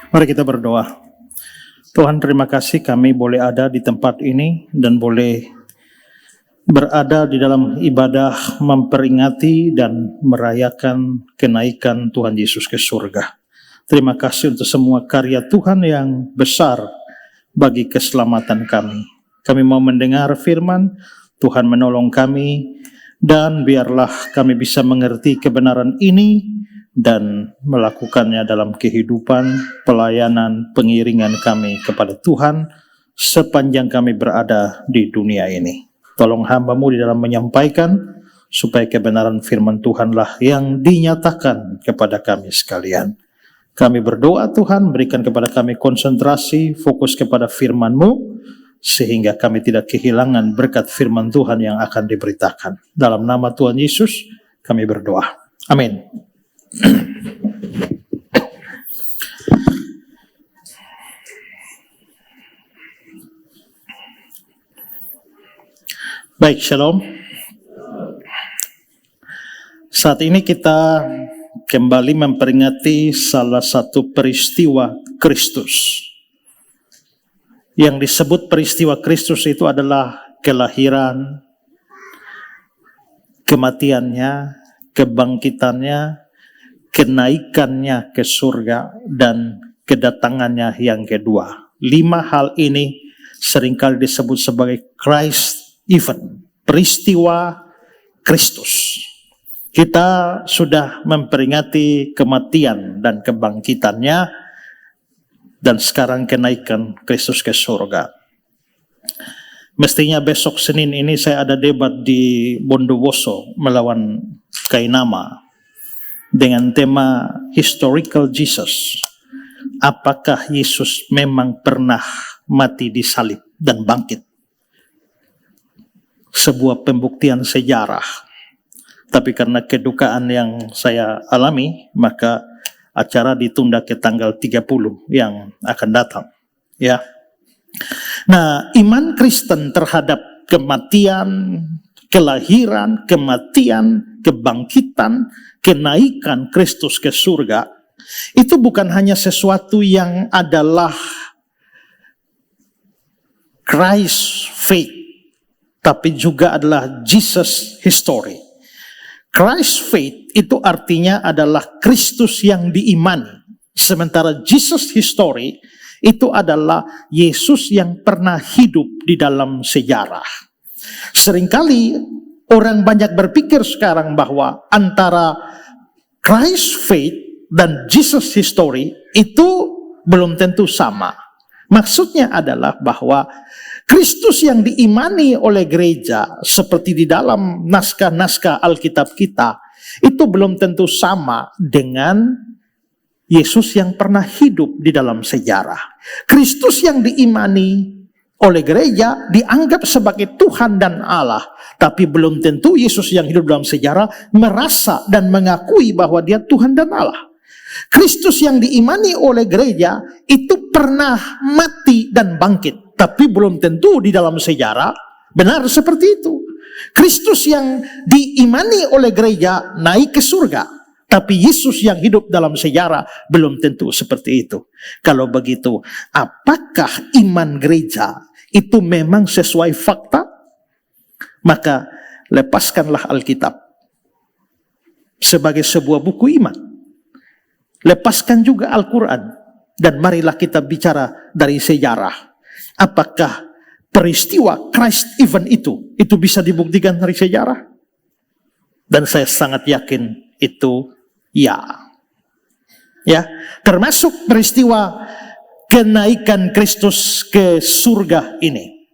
Mari kita berdoa. Tuhan, terima kasih kami boleh ada di tempat ini dan boleh berada di dalam ibadah memperingati dan merayakan kenaikan Tuhan Yesus ke surga. Terima kasih untuk semua karya Tuhan yang besar bagi keselamatan kami. Kami mau mendengar firman, Tuhan menolong kami, dan biarlah kami bisa mengerti kebenaran ini dan melakukannya dalam kehidupan, pelayanan, pengiringan kami kepada Tuhan sepanjang kami berada di dunia ini. Tolong hamba-Mu di dalam menyampaikan, supaya kebenaran firman Tuhanlah yang dinyatakan kepada kami sekalian. Kami berdoa Tuhan, berikan kepada kami konsentrasi, fokus kepada firman-Mu, sehingga kami tidak kehilangan berkat firman Tuhan yang akan diberitakan. Dalam nama Tuhan Yesus, kami berdoa. Amin. Baik, shalom. Saat ini kita kembali memperingati salah satu peristiwa Kristus. Yang disebut peristiwa Kristus itu adalah kelahiran, kematiannya, kebangkitannya, kenaikannya ke surga, dan kedatangannya yang kedua. 5 hal ini seringkali disebut sebagai Christ event, peristiwa Kristus. Kita sudah memperingati kematian dan kebangkitannya, dan sekarang kenaikan Kristus ke surga. Mestinya besok Senin ini saya ada debat di Bondowoso melawan Kainama dengan tema Historical Jesus. Apakah Yesus memang pernah mati di salib dan bangkit? Sebuah pembuktian sejarah. Tapi karena kedukaan yang saya alami, maka acara ditunda ke tanggal 30 yang akan datang. Ya. Nah, iman Kristen terhadap kematian, kelahiran, kematian, kebangkitan, kenaikan Kristus ke surga, itu bukan hanya sesuatu yang adalah Christ faith, tapi juga adalah Jesus history. Christ faith itu artinya adalah Kristus yang diimani. Sementara Jesus history itu adalah Yesus yang pernah hidup di dalam sejarah. Seringkali orang banyak berpikir sekarang bahwa antara Christ faith dan Jesus history itu belum tentu sama. Maksudnya adalah bahwa Kristus yang diimani oleh gereja seperti di dalam naskah-naskah Alkitab kita itu belum tentu sama dengan Yesus yang pernah hidup di dalam sejarah. Kristus yang diimani oleh gereja dianggap sebagai Tuhan dan Allah, tapi belum tentu Yesus yang hidup dalam sejarah merasa dan mengakui bahwa dia Tuhan dan Allah. Kristus yang diimani oleh gereja itu pernah mati dan bangkit, tapi belum tentu di dalam sejarah benar seperti itu. Kristus yang diimani oleh gereja naik ke surga, tapi Yesus yang hidup dalam sejarah belum tentu seperti itu. Kalau begitu, apakah iman gereja itu memang sesuai fakta? Maka lepaskanlah Alkitab sebagai sebuah buku iman. Lepaskan juga Al-Quran, dan marilah kita bicara dari sejarah. Apakah peristiwa Christ event itu bisa dibuktikan dari sejarah? Dan saya sangat yakin itu ya. Termasuk peristiwa kenaikan Kristus ke surga ini.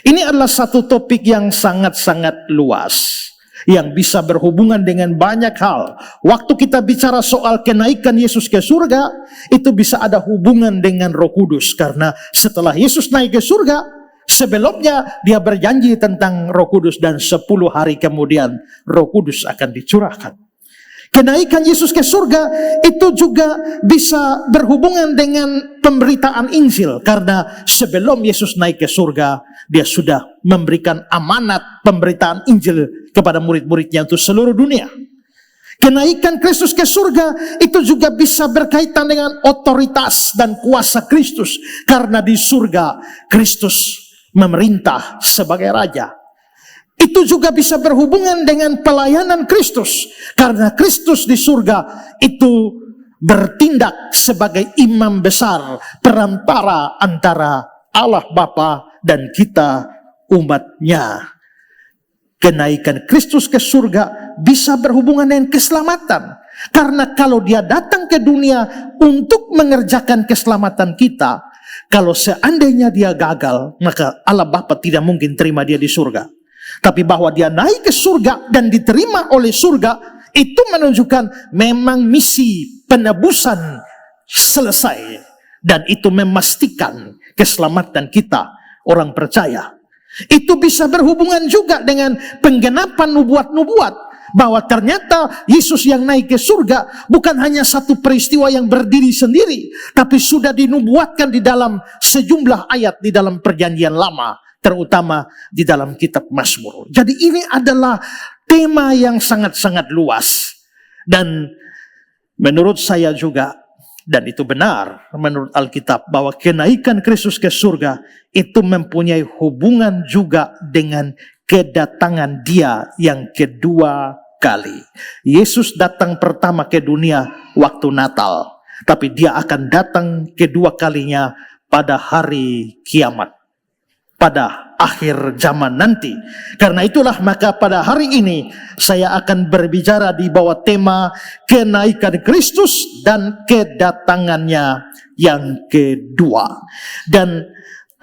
Ini adalah satu topik yang sangat-sangat luas, yang bisa berhubungan dengan banyak hal. Waktu kita bicara soal kenaikan Yesus ke surga, itu bisa ada hubungan dengan Roh Kudus. Karena setelah Yesus naik ke surga, sebelumnya dia berjanji tentang Roh Kudus, dan 10 hari kemudian Roh Kudus akan dicurahkan. Kenaikan Yesus ke surga itu juga bisa berhubungan dengan pemberitaan Injil. Karena sebelum Yesus naik ke surga, dia sudah memberikan amanat pemberitaan Injil kepada murid-muridnya untuk seluruh dunia. Kenaikan Kristus ke surga itu juga bisa berkaitan dengan otoritas dan kuasa Kristus. Karena di surga Kristus memerintah sebagai raja. Itu juga bisa berhubungan dengan pelayanan Kristus. Karena Kristus di surga itu bertindak sebagai imam besar, perantara antara Allah Bapa dan kita umatnya. Kenaikan Kristus ke surga bisa berhubungan dengan keselamatan. Karena kalau dia datang ke dunia untuk mengerjakan keselamatan kita, kalau seandainya dia gagal, maka Allah Bapa tidak mungkin terima dia di surga. Tapi bahwa dia naik ke surga dan diterima oleh surga, itu menunjukkan memang misi penebusan selesai. Dan itu memastikan keselamatan kita, orang percaya. Itu bisa berhubungan juga dengan penggenapan nubuat-nubuat. Bahwa ternyata Yesus yang naik ke surga bukan hanya satu peristiwa yang berdiri sendiri. Tapi sudah dinubuatkan di dalam sejumlah ayat di dalam perjanjian lama. Terutama di dalam kitab Mazmur. Jadi ini adalah tema yang sangat-sangat luas. Dan menurut saya juga, dan itu benar menurut Alkitab, bahwa kenaikan Kristus ke surga itu mempunyai hubungan juga dengan kedatangan dia yang kedua kali. Yesus datang pertama ke dunia waktu Natal, tapi dia akan datang kedua kalinya pada hari kiamat, pada akhir zaman nanti. Karena itulah maka pada hari ini saya akan berbicara di bawah tema kenaikan Kristus dan kedatangannya yang kedua. Dan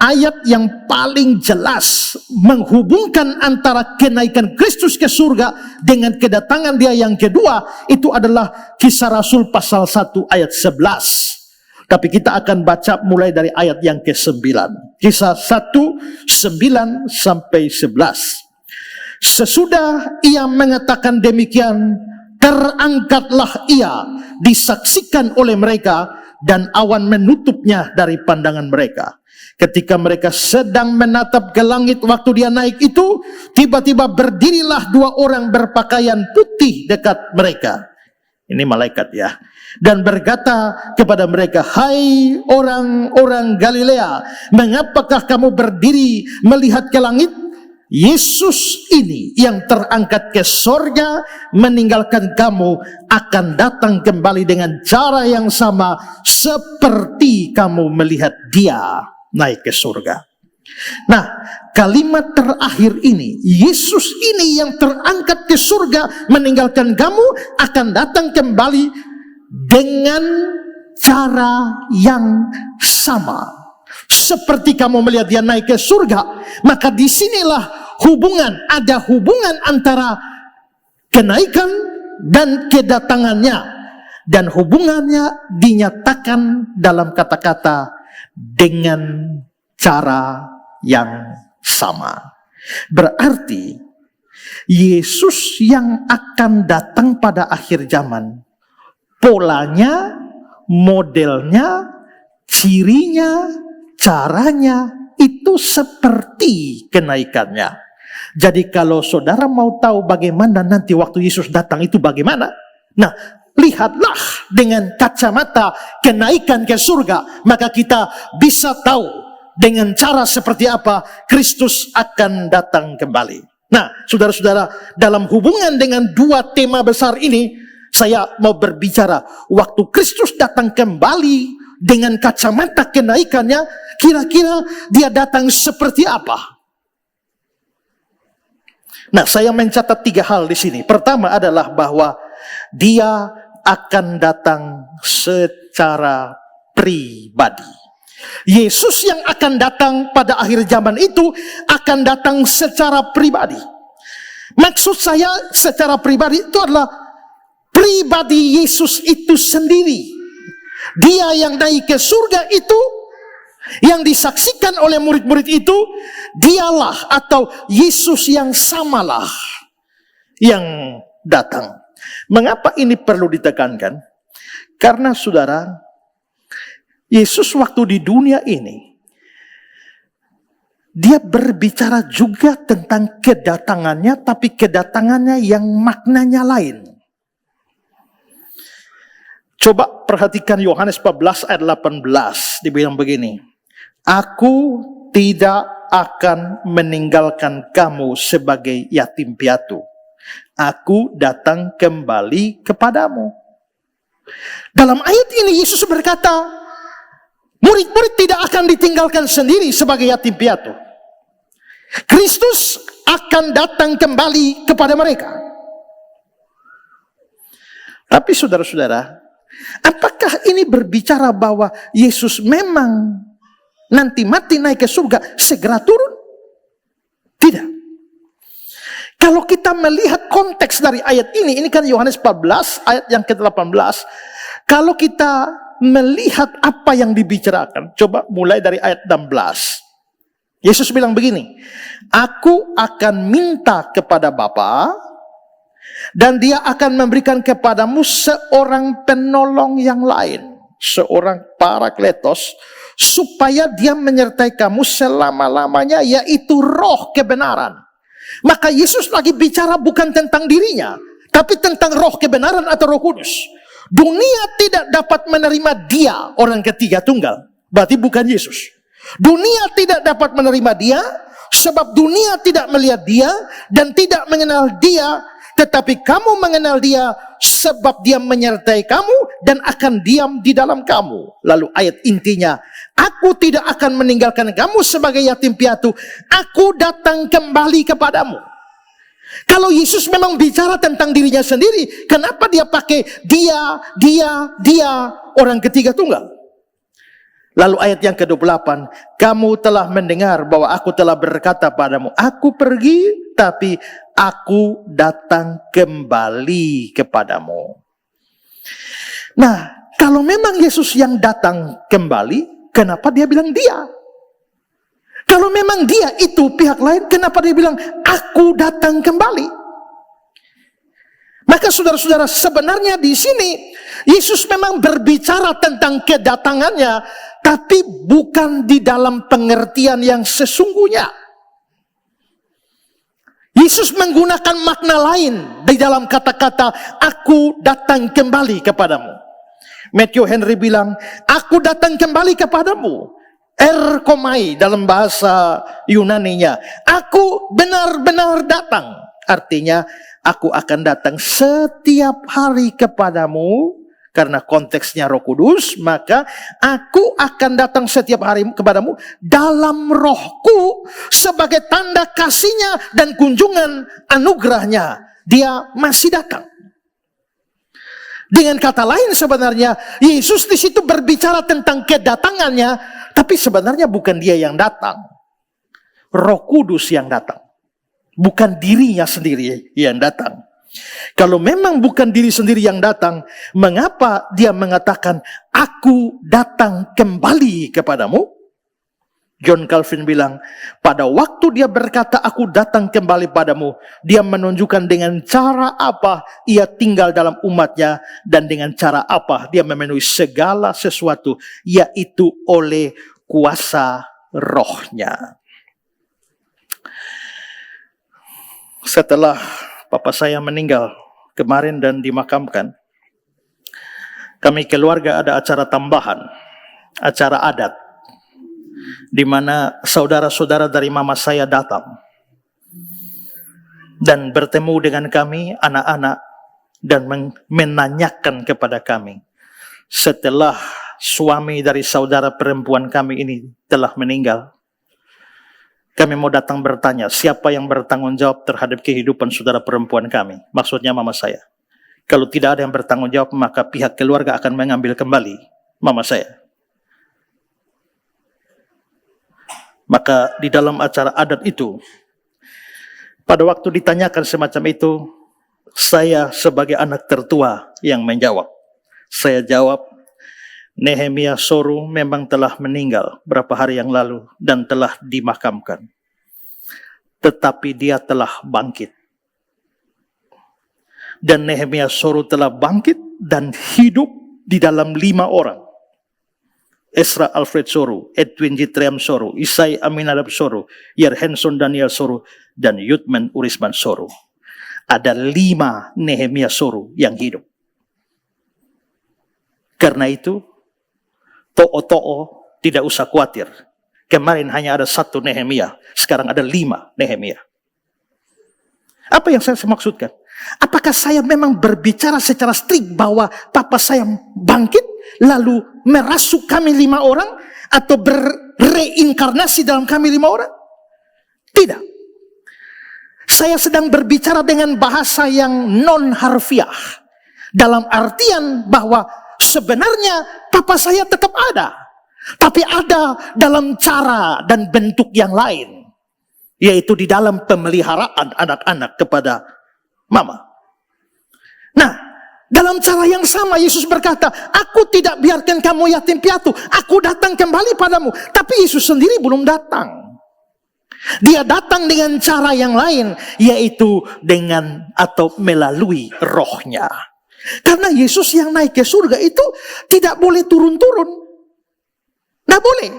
ayat yang paling jelas menghubungkan antara kenaikan Kristus ke surga dengan kedatangan dia yang kedua itu adalah Kisah Rasul pasal 1 ayat 11. Tapi kita akan baca mulai dari ayat yang ke-9. Kisah 1, 9 sampai 11. Sesudah ia mengatakan demikian, terangkatlah ia, disaksikan oleh mereka, dan awan menutupnya dari pandangan mereka. Ketika mereka sedang menatap ke langit waktu dia naik itu, tiba-tiba berdirilah dua orang berpakaian putih dekat mereka. Ini malaikat ya. Dan berkata kepada mereka, hai orang-orang Galilea, mengapakah kamu berdiri melihat ke langit? Yesus ini yang terangkat ke sorga meninggalkan kamu akan datang kembali dengan cara yang sama seperti kamu melihat dia naik ke surga. Nah, kalimat terakhir ini, Yesus ini yang terangkat ke surga meninggalkan kamu akan datang kembali dengan cara yang sama seperti kamu melihat dia naik ke surga. Maka disinilah ada hubungan antara kenaikan dan kedatangannya, dan hubungannya dinyatakan dalam kata-kata dengan cara yang sama. Berarti Yesus yang akan datang pada akhir zaman, polanya, modelnya, cirinya, caranya itu seperti kenaikannya. Jadi kalau saudara mau tahu bagaimana nanti waktu Yesus datang itu bagaimana, nah lihatlah dengan kacamata kenaikan ke surga, maka kita bisa tahu dengan cara seperti apa Kristus akan datang kembali. Nah, saudara-saudara, dalam hubungan dengan dua tema besar ini, saya mau berbicara waktu Kristus datang kembali dengan kacamata kenaikannya, kira-kira dia datang seperti apa? Nah, saya mencatat 3 hal di sini. Pertama adalah bahwa dia akan datang secara pribadi. Yesus yang akan datang pada akhir zaman itu akan datang secara pribadi. Maksud saya secara pribadi itu adalah pribadi Yesus itu sendiri. Dia yang naik ke surga itu, yang disaksikan oleh murid-murid itu, dialah atau Yesus yang samalah yang datang. Mengapa ini perlu ditekankan? Karena saudara, Yesus waktu di dunia ini, dia berbicara juga tentang kedatangannya, tapi kedatangannya yang maknanya lain. Coba perhatikan Yohanes 14 ayat 18, dibilang begini. Aku tidak akan meninggalkan kamu sebagai yatim piatu. Aku datang kembali kepadamu. Dalam ayat ini Yesus berkata, murid-murid tidak akan ditinggalkan sendiri sebagai yatim piatu. Kristus akan datang kembali kepada mereka. Tapi saudara-saudara, apakah ini berbicara bahwa Yesus memang nanti mati naik ke surga segera turun? Tidak. Kalau kita melihat konteks dari ayat ini kan Yohanes 14 ayat yang ke-18. Kalau kita melihat apa yang dibicarakan, coba mulai dari ayat 16. Yesus bilang begini, aku akan minta kepada Bapa, dan dia akan memberikan kepadamu seorang penolong yang lain, seorang parakletos, supaya dia menyertai kamu selama-lamanya, yaitu roh kebenaran. Maka Yesus lagi bicara bukan tentang dirinya, tapi tentang roh kebenaran atau Roh Kudus. Dunia tidak dapat menerima dia, orang ketiga tunggal, berarti bukan Yesus. Dunia tidak dapat menerima dia, sebab dunia tidak melihat dia dan tidak mengenal dia. Tetapi kamu mengenal dia, sebab dia menyertai kamu dan akan diam di dalam kamu. Lalu ayat intinya, aku tidak akan meninggalkan kamu sebagai yatim piatu. Aku datang kembali kepadamu. Kalau Yesus memang bicara tentang dirinya sendiri, kenapa dia pakai dia, orang ketiga tunggal? Lalu ayat yang ke-28, kamu telah mendengar bahwa aku telah berkata padamu, aku pergi, tapi aku datang kembali kepadamu. Nah, kalau memang Yesus yang datang kembali, kenapa dia bilang dia? Kalau memang dia itu pihak lain, kenapa dia bilang, aku datang kembali? Maka saudara-saudara, sebenarnya di sini Yesus memang berbicara tentang kedatangannya, tapi bukan di dalam pengertian yang sesungguhnya. Yesus menggunakan makna lain di dalam kata-kata aku datang kembali kepadamu. Matthew Henry bilang, aku datang kembali kepadamu. Erkomai dalam bahasa Yunaninya, aku benar-benar datang. Artinya, aku akan datang setiap hari kepadamu. Karena konteksnya Roh Kudus, maka aku akan datang setiap hari kepadamu dalam rohku sebagai tanda kasihnya dan kunjungan anugerahnya. Dia masih datang. Dengan kata lain sebenarnya, Yesus di situ berbicara tentang kedatangannya, tapi sebenarnya bukan dia yang datang. Roh Kudus yang datang. Bukan dirinya sendiri yang datang. Kalau memang bukan diri sendiri yang datang, mengapa dia mengatakan, aku datang kembali kepadamu? John Calvin bilang, pada waktu dia berkata, aku datang kembali padamu, dia menunjukkan dengan cara apa ia tinggal dalam umatnya, dan dengan cara apa dia memenuhi segala sesuatu, yaitu oleh kuasa rohnya. Setelah Papa saya meninggal kemarin dan dimakamkan, kami keluarga ada acara tambahan, acara adat, di mana saudara-saudara dari mama saya datang dan bertemu dengan kami, anak-anak, dan menanyakan kepada kami, setelah suami dari saudara perempuan kami ini telah meninggal, kami mau datang bertanya, siapa yang bertanggung jawab terhadap kehidupan saudara perempuan kami? Maksudnya mama saya. Kalau tidak ada yang bertanggung jawab, maka pihak keluarga akan mengambil kembali mama saya. Maka di dalam acara adat itu, pada waktu ditanyakan semacam itu, saya sebagai anak tertua yang menjawab. Saya jawab, Nehemia Soru memang telah meninggal beberapa hari yang lalu dan telah dimakamkan. Tetapi dia telah bangkit. Dan Nehemia Soru telah bangkit dan hidup di dalam 5 orang. Ezra Alfred Soru, Edwin Jitriam Soru, Isai Aminadab Soru, Yerhenson Daniel Soru, dan Yudman Urisman Soru. Ada 5 Nehemia Soru yang hidup. Karena itu, to'o tidak usah khawatir. Kemarin hanya ada 1 Nehemia, sekarang ada 5 Nehemia. Apa yang saya maksudkan? Apakah saya memang berbicara secara strict bahwa papa saya bangkit, lalu merasuk kami 5 orang, atau berreinkarnasi dalam kami 5 orang? Tidak. Saya sedang berbicara dengan bahasa yang non-harfiah. Dalam artian bahwa sebenarnya papa saya tetap ada. Tapi ada dalam cara dan bentuk yang lain. Yaitu di dalam pemeliharaan anak-anak kepada mama. Nah, dalam cara yang sama Yesus berkata, aku tidak biarkan kamu yatim piatu. Aku datang kembali padamu. Tapi Yesus sendiri belum datang. Dia datang dengan cara yang lain, yaitu dengan atau melalui rohnya. Karena Yesus yang naik ke surga itu tidak boleh turun-turun. Tidak boleh.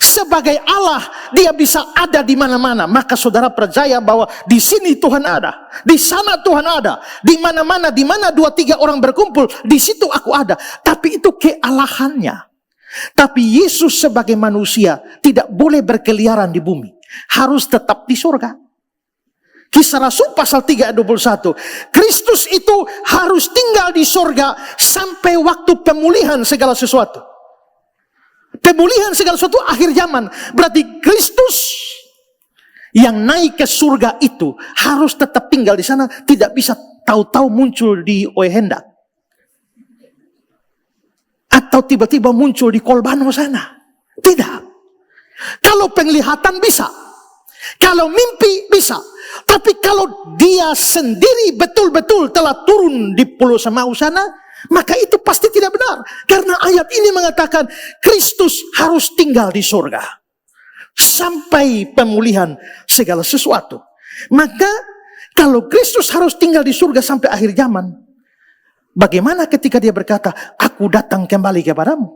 Sebagai Allah, dia bisa ada di mana-mana. Maka saudara percaya bahwa di sini Tuhan ada, di sana Tuhan ada, di mana-mana, di mana 2-3 orang berkumpul, di situ aku ada. Tapi itu kealahannya. Tapi Yesus sebagai manusia tidak boleh berkeliaran di bumi. Harus tetap di surga. Kisah Rasul pasal 3 ayat 21. Kristus itu harus tinggal di surga sampai waktu pemulihan segala sesuatu. Pemulihan segala sesuatu akhir zaman. Berarti Kristus yang naik ke surga itu harus tetap tinggal di sana. Tidak bisa tahu-tahu muncul di Oehendak. Atau tiba-tiba muncul di Kolbano sana. Tidak. Kalau penglihatan bisa. Kalau mimpi bisa. Tapi kalau dia sendiri betul-betul telah turun di Pulau Semau sana, maka itu pasti tidak benar. Karena ayat ini mengatakan Kristus harus tinggal di surga sampai pemulihan segala sesuatu. Maka kalau Kristus harus tinggal di surga sampai akhir zaman, bagaimana ketika dia berkata, aku datang kembali kepadamu?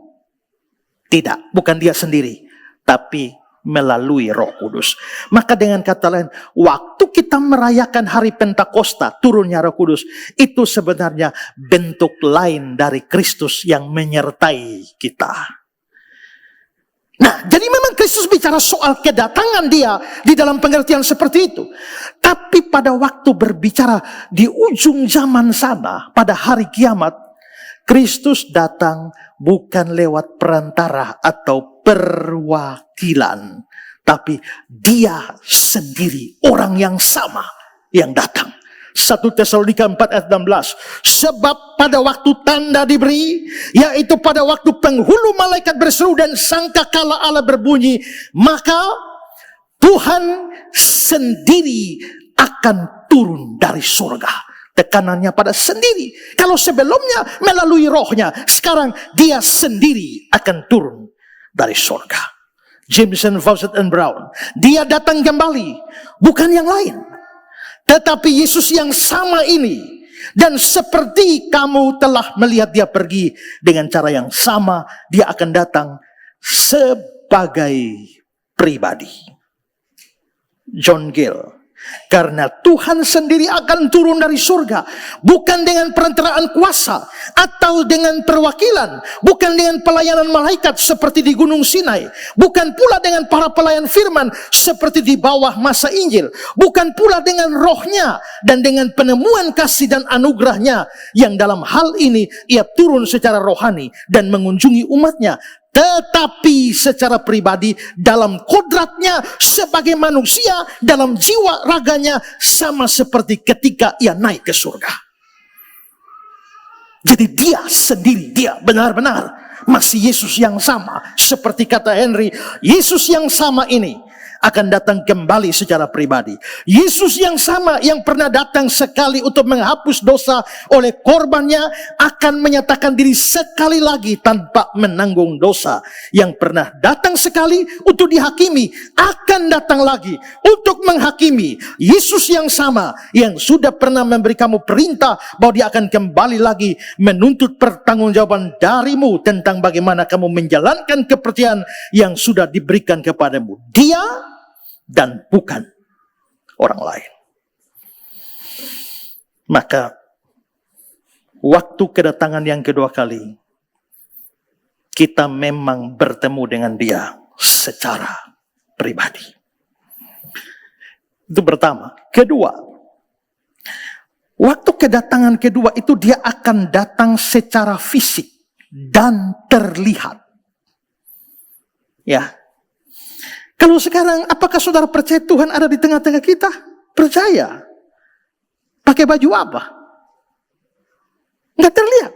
Tidak, bukan dia sendiri, tapi melalui Roh Kudus. Maka dengan kata lain, waktu kita merayakan hari Pentakosta, turunnya Roh Kudus, itu sebenarnya bentuk lain dari Kristus yang menyertai kita. Nah, jadi memang Kristus bicara soal kedatangan dia di dalam pengertian seperti itu. Tapi pada waktu berbicara di ujung zaman sana, pada hari kiamat, Kristus datang bukan lewat perantara atau perwakilan, tapi dia sendiri, orang yang sama yang datang. 1 Tesalonika 4 ayat 16. Sebab pada waktu tanda diberi, yaitu pada waktu penghulu malaikat berseru dan sangkakala Allah berbunyi, maka Tuhan sendiri akan turun dari surga. Tekanannya pada sendiri. Kalau sebelumnya melalui rohnya, sekarang dia sendiri akan turun dari surga. Jameson, Fawcett, and Brown. Dia datang kembali, bukan yang lain. Tetapi Yesus yang sama ini. Dan seperti kamu telah melihat dia pergi dengan cara yang sama, dia akan datang sebagai pribadi. John Gill. Karena Tuhan sendiri akan turun dari surga. Bukan dengan perantaraan kuasa atau dengan perwakilan. Bukan dengan pelayanan malaikat seperti di Gunung Sinai. Bukan pula dengan para pelayan firman seperti di bawah masa Injil. Bukan pula dengan rohnya dan dengan penemuan kasih dan anugerahnya. Yang dalam hal ini ia turun secara rohani dan mengunjungi umatnya. Tetapi secara pribadi dalam kodratnya sebagai manusia, dalam jiwa raganya sama seperti ketika ia naik ke surga. Jadi dia sendiri, dia benar-benar masih Yesus yang sama. Seperti kata Henry, Yesus yang sama ini akan datang kembali secara pribadi. Yesus yang sama yang pernah datang sekali untuk menghapus dosa oleh korbannya akan menyatakan diri sekali lagi tanpa menanggung dosa. Yang pernah datang sekali untuk dihakimi akan datang lagi untuk menghakimi. Yesus yang sama yang sudah pernah memberi kamu perintah bahwa dia akan kembali lagi menuntut pertanggungjawaban darimu tentang bagaimana kamu menjalankan kepercayaan yang sudah diberikan kepadamu. Dia dan bukan orang lain. Maka waktu kedatangan yang kedua kali, kita memang bertemu dengan dia secara pribadi. Itu pertama. Kedua, waktu kedatangan kedua itu dia akan datang secara fisik dan terlihat. Ya. Kalau sekarang, apakah saudara percaya Tuhan ada di tengah-tengah kita? Percaya. Pakai baju apa? Nggak terlihat.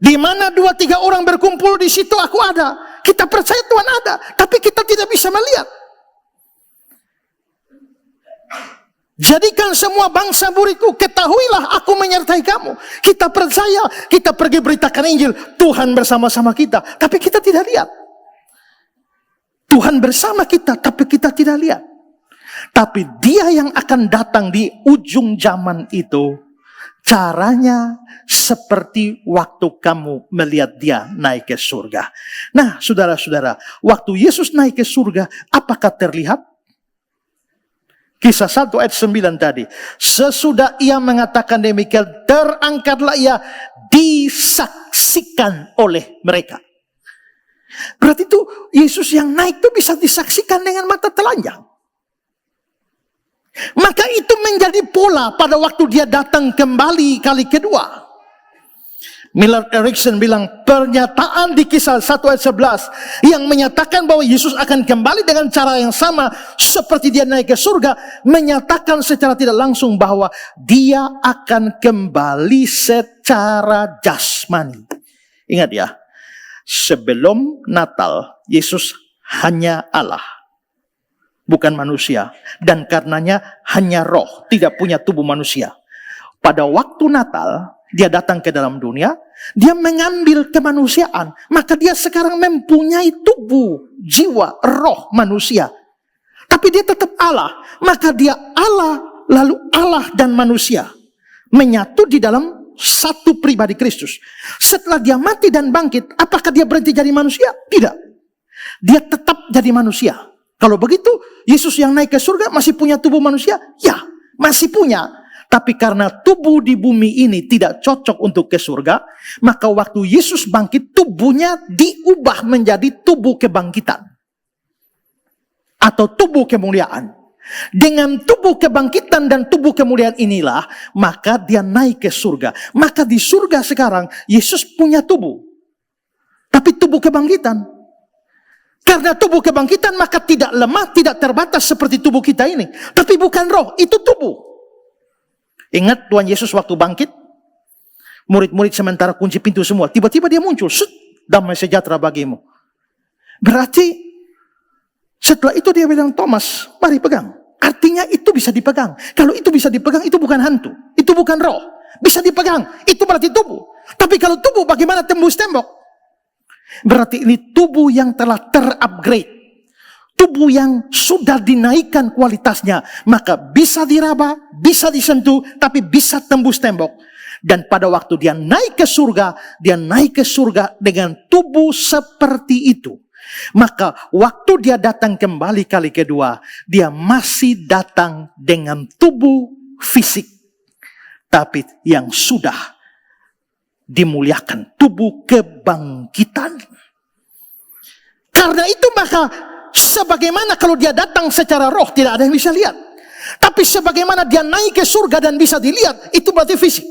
Di mana 2-3 orang berkumpul, di situ aku ada. Kita percaya Tuhan ada, tapi kita tidak bisa melihat. Jadikan semua bangsa muridku, ketahuilah aku menyertai kamu. Kita percaya, kita pergi beritakan Injil, Tuhan bersama-sama kita, tapi kita tidak lihat. Tuhan bersama kita, tapi kita tidak lihat. Tapi dia yang akan datang di ujung zaman itu, caranya seperti waktu kamu melihat dia naik ke surga. Nah, saudara-saudara, waktu Yesus naik ke surga, apakah terlihat? Kisah 1 ayat 9 tadi. Sesudah ia mengatakan demikian, terangkatlah ia, disaksikan oleh mereka. Berarti itu Yesus yang naik itu bisa disaksikan dengan mata telanjang. Maka itu menjadi pola pada waktu dia datang kembali kali kedua. Millard Erickson bilang, pernyataan di Kisah 1 ayat 11 yang menyatakan bahwa Yesus akan kembali dengan cara yang sama seperti dia naik ke surga, menyatakan secara tidak langsung bahwa dia akan kembali secara jasmani. Ingat ya, sebelum Natal, Yesus hanya Allah, bukan manusia. Dan karenanya hanya roh, tidak punya tubuh manusia. Pada waktu Natal, dia datang ke dalam dunia, dia mengambil kemanusiaan, maka dia sekarang mempunyai tubuh, jiwa, roh manusia. Tapi dia tetap Allah, maka dia Allah, lalu Allah dan manusia menyatu di dalam satu pribadi Kristus. Setelah dia mati dan bangkit, apakah dia berhenti jadi manusia? Tidak. Dia tetap jadi manusia. Kalau begitu, Yesus yang naik ke surga masih punya tubuh manusia? Ya, masih punya. Tapi karena tubuh di bumi ini tidak cocok untuk ke surga, maka waktu Yesus bangkit, tubuhnya diubah menjadi tubuh kebangkitan. Atau tubuh kemuliaan. Dengan tubuh kebangkitan dan tubuh kemuliaan inilah, maka dia naik ke surga. Maka di surga sekarang, Yesus punya tubuh. Tapi tubuh kebangkitan. Karena tubuh kebangkitan, maka tidak lemah, tidak terbatas seperti tubuh kita ini. Tapi bukan roh, itu tubuh. Ingat Tuhan Yesus waktu bangkit, murid-murid sementara kunci pintu semua, tiba-tiba dia muncul, damai sejahtera bagimu. Berarti setelah itu dia bilang, Thomas, mari pegang. Artinya itu bisa dipegang. Kalau itu bisa dipegang, itu bukan hantu, itu bukan roh, bisa dipegang, itu berarti tubuh. Tapi kalau tubuh, bagaimana tembus tembok? Berarti ini tubuh yang telah terupgrade. Tubuh yang sudah dinaikkan kualitasnya, maka bisa diraba, bisa disentuh, tapi bisa tembus tembok. Dan pada waktu dia naik ke surga dengan tubuh seperti itu. Maka waktu dia datang kembali kali kedua, dia masih datang dengan tubuh fisik, tapi yang sudah dimuliakan, tubuh kebangkitan. Karena itu maka sebagaimana kalau dia datang secara roh, tidak ada yang bisa lihat. Tapi sebagaimana dia naik ke surga dan bisa dilihat, itu berarti fisik.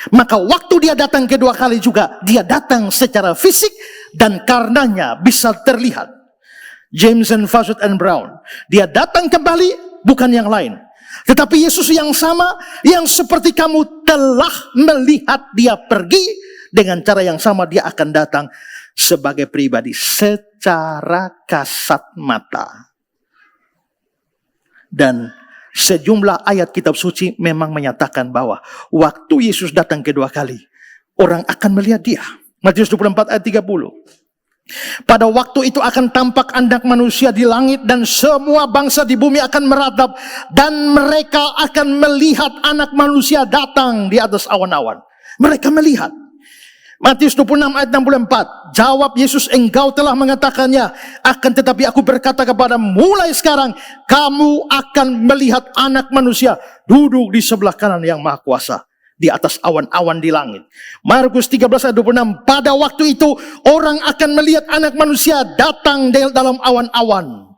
Maka waktu dia datang kedua kali juga, dia datang secara fisik dan karenanya bisa terlihat. James and Fausset and Brown, dia datang kembali bukan yang lain. Tetapi Yesus yang sama, yang seperti kamu telah melihat dia pergi, dengan cara yang sama dia akan datang sebagai pribadi secara kasat mata. Dan sejumlah ayat kitab suci memang menyatakan bahwa waktu Yesus datang kedua kali, orang akan melihat dia. Matius 24 ayat 30. Pada waktu itu akan tampak anak manusia di langit dan semua bangsa di bumi akan meratap dan mereka akan melihat anak manusia datang di atas awan-awan. Mereka melihat. Matius 26 ayat 64. Jawab Yesus, engkau telah mengatakannya. Akan tetapi aku berkata kepada mulai sekarang, kamu akan melihat anak manusia duduk di sebelah kanan yang maha kuasa di atas awan-awan di langit. Markus 13 ayat 26, pada waktu itu orang akan melihat Anak Manusia datang dalam awan-awan.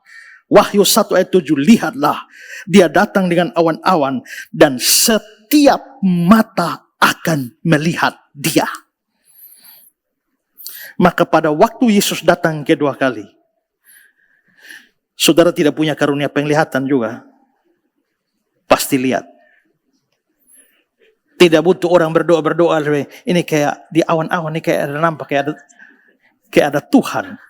Wahyu 1 ayat 7, lihatlah dia datang dengan awan-awan dan setiap mata akan melihat dia. Maka pada waktu Yesus datang kedua kali, saudara tidak punya karunia penglihatan juga, pasti lihat. Tidak butuh orang berdoa, ini kayak di awan-awan, ini kayak ada nampak, kayak ada Tuhan.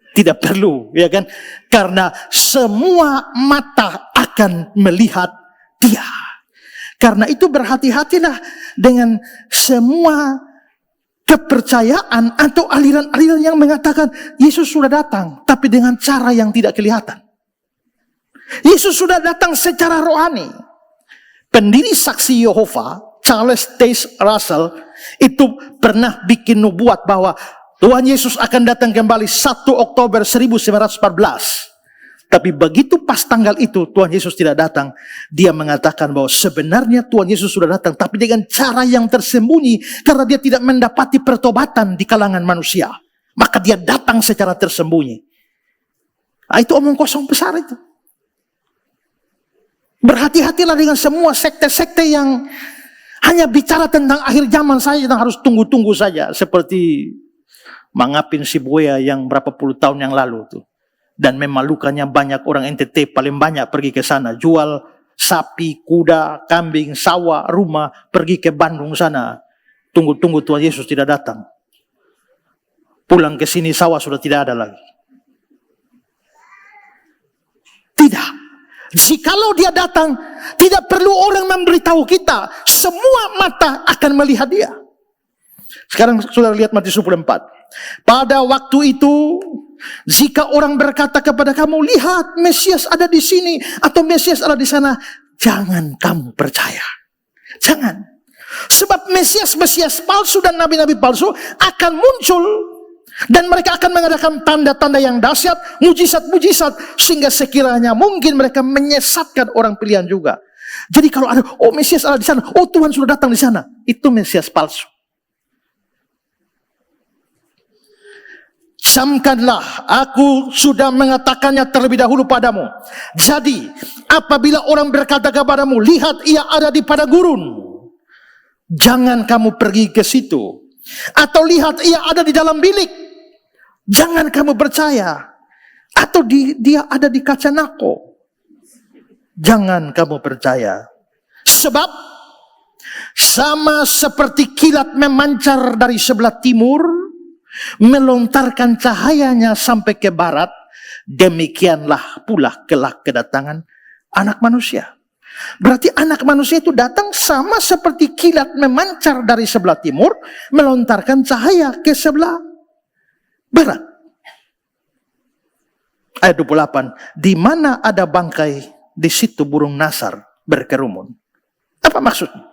Tidak perlu, ya kan? Karena semua mata akan melihat dia. Karena itu berhati-hatilah dengan semua kepercayaan atau aliran-aliran yang mengatakan Yesus sudah datang, tapi dengan cara yang tidak kelihatan. Yesus sudah datang secara rohani. Pendiri Saksi Yehova, Charles Taze Russell, itu pernah bikin nubuat bahwa Tuhan Yesus akan datang kembali 1 Oktober 1914. Tapi begitu pas tanggal itu Tuhan Yesus tidak datang, dia mengatakan bahwa sebenarnya Tuhan Yesus sudah datang, tapi dengan cara yang tersembunyi, karena dia tidak mendapati pertobatan di kalangan manusia. Maka dia datang secara tersembunyi. Nah, itu omong kosong besar itu. Berhati-hatilah dengan semua sekte-sekte yang hanya bicara tentang akhir zaman saja dan harus tunggu-tunggu saja. Seperti Mangapin Sibuya yang berapa puluh tahun yang lalu tuh. Dan memalukannya banyak orang NTT paling banyak pergi ke sana. Jual sapi, kuda, kambing, sawah, rumah. Pergi ke Bandung sana. Tunggu-tunggu Tuhan Yesus tidak datang. Pulang ke sini sawah sudah tidak ada lagi. Tidak. Jikalau dia datang, tidak perlu orang memberitahu kita. Semua mata akan melihat dia. Sekarang saudara lihat Matius 24. Pada waktu itu, jika orang berkata kepada kamu, lihat Mesias ada di sini atau Mesias ada di sana, jangan kamu percaya. Jangan. Sebab Mesias palsu dan nabi-nabi palsu akan muncul dan mereka akan mengadakan tanda-tanda yang dahsyat, mujizat-mujizat, sehingga sekiranya mungkin mereka menyesatkan orang pilihan juga. Jadi kalau ada, oh Mesias ada di sana, oh Tuhan sudah datang di sana, itu Mesias palsu. Camkanlah, aku sudah mengatakannya terlebih dahulu padamu. Jadi, apabila orang berkata kepadamu, lihat ia ada di padang gurun, jangan kamu pergi ke situ. Atau lihat ia ada di dalam bilik, jangan kamu percaya. Atau dia ada di kaca nako, jangan kamu percaya. Sebab, sama seperti kilat memancar dari sebelah timur, melontarkan cahayanya sampai ke barat, demikianlah pula kelak kedatangan Anak Manusia. Berarti Anak Manusia itu datang sama seperti kilat memancar dari sebelah timur, melontarkan cahaya ke sebelah barat. Ayat 28, di mana ada bangkai, di situ burung nasar berkerumun. Apa maksudnya?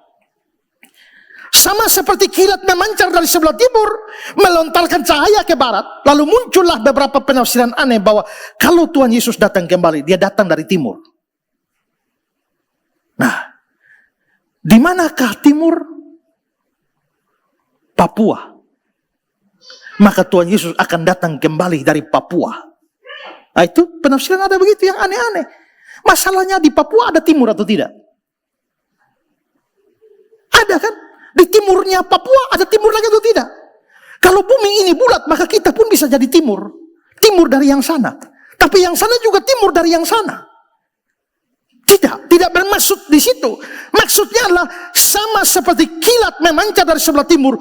Sama seperti kilat memancar dari sebelah timur, melontarkan cahaya ke barat. Lalu muncullah beberapa penafsiran aneh bahwa kalau Tuhan Yesus datang kembali, dia datang dari timur. Nah, di manakah timur? Papua. Maka Tuhan Yesus akan datang kembali dari Papua. Nah, itu penafsiran ada begitu yang aneh-aneh. Masalahnya di Papua ada timur atau tidak? Ada kan? Di timurnya Papua ada timur lagi atau tidak? Kalau bumi ini bulat, maka kita pun bisa jadi timur. Timur dari yang sana. Tapi yang sana juga timur dari yang sana. Tidak bermaksud di situ. Maksudnya adalah sama seperti kilat memancar dari sebelah timur,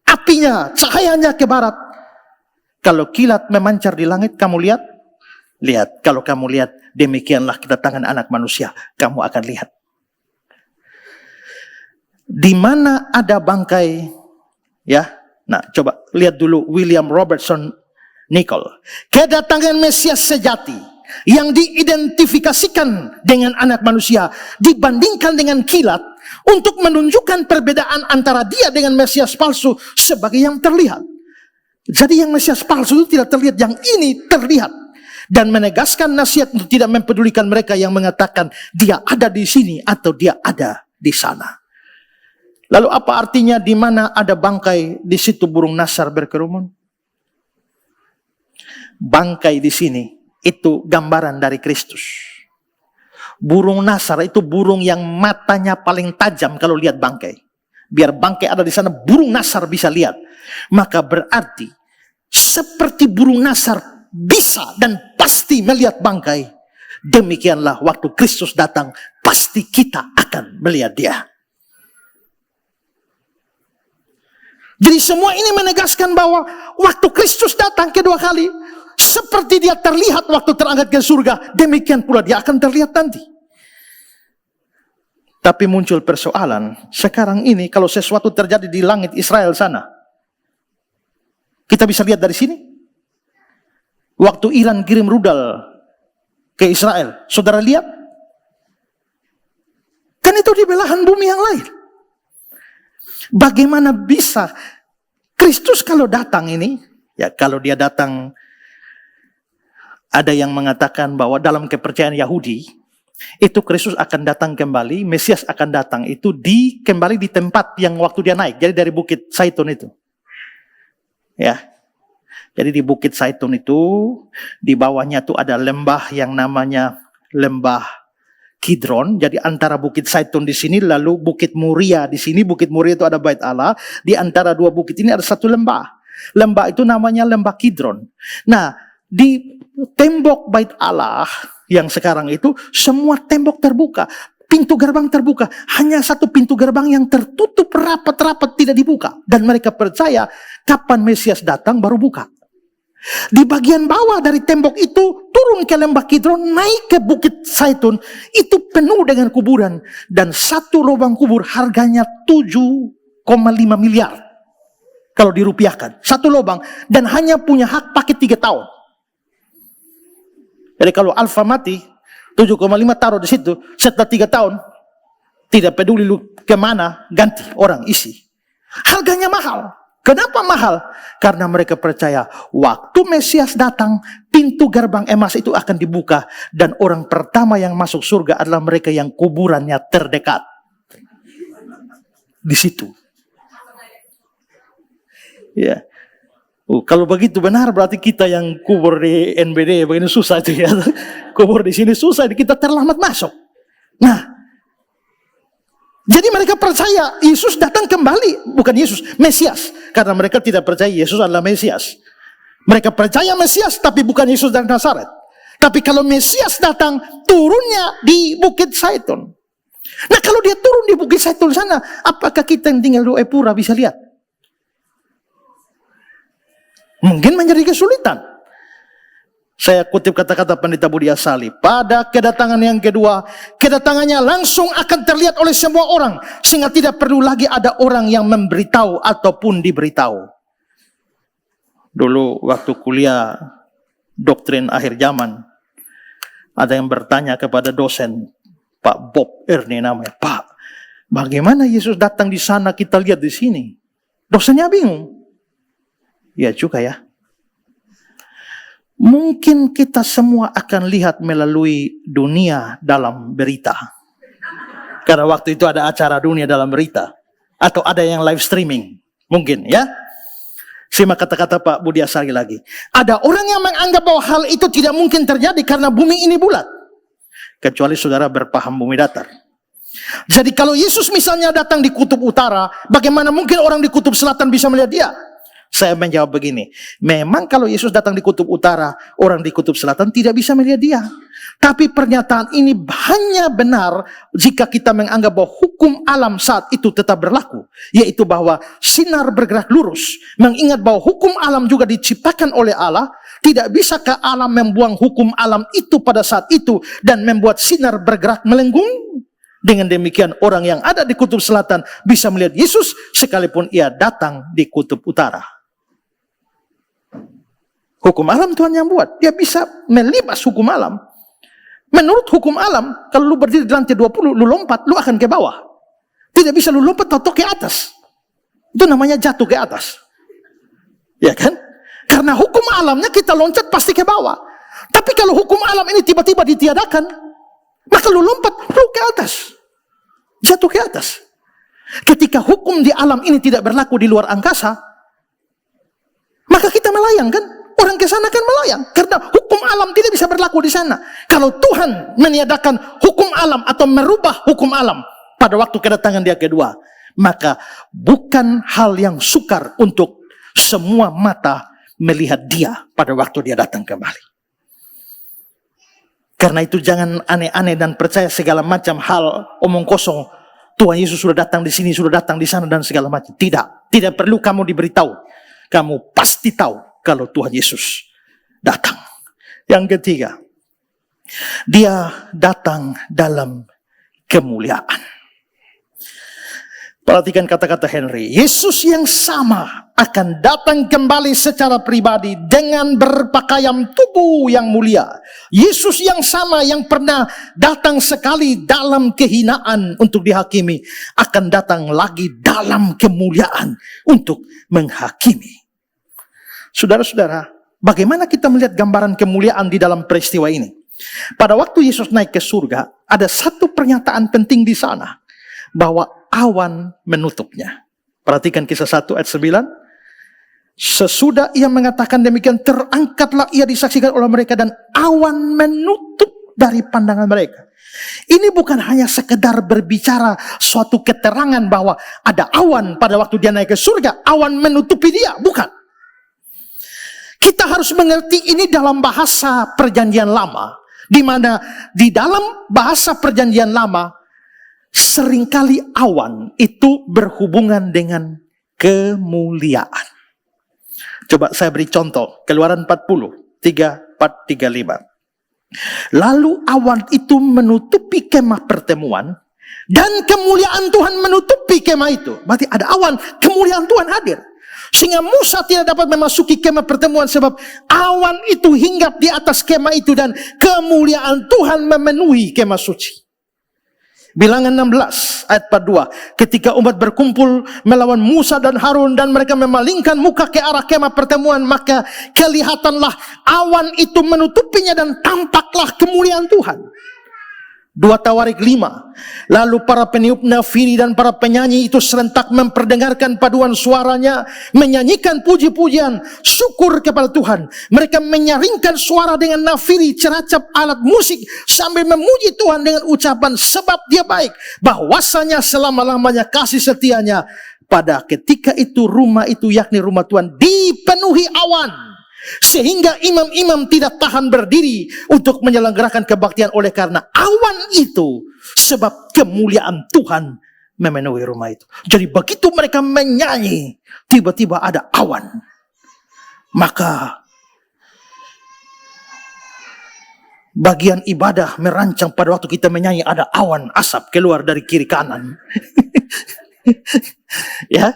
apinya, cahayanya ke barat. Kalau kilat memancar di langit, kamu lihat? Lihat. Kalau kamu lihat, demikianlah kedatangan Anak Manusia. Kamu akan lihat. Di mana ada bangkai, ya. Nah, coba lihat dulu William Robertson Nicoll. Kedatangan Mesias sejati yang diidentifikasikan dengan Anak Manusia dibandingkan dengan kilat untuk menunjukkan perbedaan antara dia dengan Mesias palsu sebagai yang terlihat. Jadi yang Mesias palsu itu tidak terlihat, yang ini terlihat. Dan menegaskan nasihat untuk tidak mempedulikan mereka yang mengatakan dia ada di sini atau dia ada di sana. Lalu apa artinya di mana ada bangkai, di situ burung nasar berkerumun? Bangkai di sini itu gambaran dari Kristus. Burung nasar itu burung yang matanya paling tajam kalau lihat bangkai. Biar bangkai ada di sana, burung nasar bisa lihat. Maka berarti seperti burung nasar bisa dan pasti melihat bangkai, demikianlah waktu Kristus datang pasti kita akan melihat dia. Jadi semua ini menegaskan bahwa waktu Kristus datang kedua kali, seperti dia terlihat waktu terangkat ke surga, demikian pula dia akan terlihat nanti. Tapi muncul persoalan, sekarang ini kalau sesuatu terjadi di langit Israel sana, kita bisa lihat dari sini. Waktu Iran kirim rudal ke Israel, saudara lihat? Kan itu di belahan bumi yang lain. Bagaimana bisa Kristus kalau datang ini, ya kalau dia datang, ada yang mengatakan bahwa dalam kepercayaan Yahudi, itu Kristus akan datang kembali, Mesias akan datang itu kembali di tempat yang waktu dia naik, jadi dari Bukit Zaitun itu. Ya. Jadi di Bukit Zaitun itu, di bawahnya tuh ada lembah yang namanya lembah Kidron. Jadi antara Bukit Zaitun di sini, lalu Bukit Muria di sini. Bukit Muria itu ada Bait Allah. Di antara dua bukit ini ada satu lembah. Lembah itu namanya lembah Kidron. Nah, di tembok Bait Allah yang sekarang itu, semua tembok terbuka. Pintu gerbang terbuka. Hanya satu pintu gerbang yang tertutup rapat-rapat tidak dibuka. Dan mereka percaya kapan Mesias datang baru buka. Di bagian bawah dari tembok itu, turun ke lembah Kidron, naik ke Bukit Zaitun, itu penuh dengan kuburan. Dan satu lubang kubur harganya 7,5 miliar. Kalau dirupiahkan. Satu lubang. Dan hanya punya hak pakai 3 tahun. Jadi kalau Alfa mati, 7,5 taruh di situ, setelah 3 tahun, tidak peduli lu kemana, ganti orang isi. Harganya mahal. Kenapa mahal? Karena mereka percaya waktu Mesias datang, pintu gerbang emas itu akan dibuka, dan orang pertama yang masuk surga adalah mereka yang kuburannya terdekat. Di situ. Ya. Kalau begitu benar berarti kita yang kubur di NBD begini susah itu ya. Kubur di sini susah, kita terlambat masuk. Nah, jadi mereka percaya Yesus datang kembali, bukan Yesus, Mesias. Karena mereka tidak percaya Yesus adalah Mesias. Mereka percaya Mesias tapi bukan Yesus dari Nazaret. Tapi kalau Mesias datang, turunnya di Bukit Zaitun. Nah kalau dia turun di Bukit Zaitun sana, apakah kita yang tinggal di Epura bisa lihat? Mungkin menjadi kesulitan. Saya kutip kata-kata Pendeta Budi Asali. Pada kedatangan yang kedua, kedatangannya langsung akan terlihat oleh semua orang. Sehingga tidak perlu lagi ada orang yang memberitahu ataupun diberitahu. Dulu waktu kuliah doktrin akhir zaman, ada yang bertanya kepada dosen, Pak Bob Ernie namanya, Pak, bagaimana Yesus datang di sana kita lihat di sini? Dosennya bingung. Ya juga ya. Mungkin kita semua akan lihat melalui dunia dalam berita. Karena waktu itu ada acara dunia dalam berita. Atau ada yang live streaming. Mungkin ya. Simak kata-kata Pak Budi Asari lagi. Ada orang yang menganggap bahwa hal itu tidak mungkin terjadi karena bumi ini bulat. Kecuali saudara berpaham bumi datar. Jadi kalau Yesus misalnya datang di kutub utara, bagaimana mungkin orang di kutub selatan bisa melihat dia? Saya menjawab begini, memang kalau Yesus datang di kutub utara, orang di kutub selatan tidak bisa melihat dia. Tapi pernyataan ini hanya benar jika kita menganggap bahwa hukum alam saat itu tetap berlaku. Yaitu bahwa sinar bergerak lurus. Mengingat bahwa hukum alam juga diciptakan oleh Allah. Tidak bisakah alam membuang hukum alam itu pada saat itu dan membuat sinar bergerak melengkung? Dengan demikian orang yang ada di kutub selatan bisa melihat Yesus sekalipun ia datang di kutub utara. Hukum alam Tuhan yang buat. Dia bisa melibas hukum alam. Menurut hukum alam, kalau lu berdiri di lantai 20, lu lompat, lu akan ke bawah. Tidak bisa lu lompat atau ke atas. Itu namanya jatuh ke atas. Ya kan? Karena hukum alamnya kita loncat pasti ke bawah. Tapi kalau hukum alam ini tiba-tiba ditiadakan, maka lu lompat, lu ke atas. Jatuh ke atas. Ketika hukum di alam ini tidak berlaku di luar angkasa, maka kita melayang kan? Orang ke sana kan melayang. Karena hukum alam tidak bisa berlaku di sana. Kalau Tuhan meniadakan hukum alam atau merubah hukum alam pada waktu kedatangan dia kedua, maka bukan hal yang sukar untuk semua mata melihat dia pada waktu dia datang kembali. Karena itu jangan aneh-aneh dan percaya segala macam hal omong kosong. Tuhan Yesus sudah datang di sini, sudah datang di sana dan segala macam. Tidak perlu kamu diberitahu. Kamu pasti tahu kalau Tuhan Yesus datang. Yang ketiga, dia datang dalam kemuliaan. Perhatikan kata-kata Henry. Yesus yang sama akan datang kembali secara pribadi dengan berpakaian tubuh yang mulia. Yesus yang sama yang pernah datang sekali dalam kehinaan untuk dihakimi, akan datang lagi dalam kemuliaan untuk menghakimi. Saudara-saudara, bagaimana kita melihat gambaran kemuliaan di dalam peristiwa ini? Pada waktu Yesus naik ke surga, ada satu pernyataan penting di sana, bahwa awan menutupnya. Perhatikan kisah 1 ayat 9. Sesudah ia mengatakan demikian, terangkatlah ia disaksikan oleh mereka dan awan menutup dari pandangan mereka. Ini bukan hanya sekedar berbicara suatu keterangan bahwa ada awan pada waktu dia naik ke surga, awan menutupi dia, bukan. Kita harus mengerti ini dalam bahasa perjanjian lama, di mana di dalam bahasa perjanjian lama seringkali awan itu berhubungan dengan kemuliaan. Coba saya beri contoh. Keluaran 40, 3, 4, 3, 5. Lalu awan itu menutupi kemah pertemuan dan kemuliaan Tuhan menutupi kemah itu. Berarti ada awan, kemuliaan Tuhan hadir. Sehingga Musa tidak dapat memasuki kemah pertemuan sebab awan itu hinggap di atas kemah itu dan kemuliaan Tuhan memenuhi kemah suci. Bilangan 16 ayat 42. Ketika umat berkumpul melawan Musa dan Harun dan mereka memalingkan muka ke arah kemah pertemuan, maka kelihatanlah awan itu menutupinya dan tampaklah kemuliaan Tuhan. 2 Tawarik 5. Lalu para peniup nafiri dan para penyanyi itu serentak memperdengarkan paduan suaranya, menyanyikan puji-pujian syukur kepada Tuhan. Mereka menyaringkan suara dengan nafiri, ceracap alat musik sambil memuji Tuhan dengan ucapan sebab dia baik, bahwasanya selama-lamanya kasih setianya. Pada ketika itu rumah itu, yakni rumah Tuhan, dipenuhi awan, sehingga imam-imam tidak tahan berdiri untuk menyelenggarakan kebaktian oleh karena awan itu, sebab kemuliaan Tuhan memenuhi rumah itu. Jadi begitu mereka menyanyi, tiba-tiba ada awan. Maka bagian ibadah merancang pada waktu kita menyanyi, ada awan asap keluar dari kiri kanan. Ya.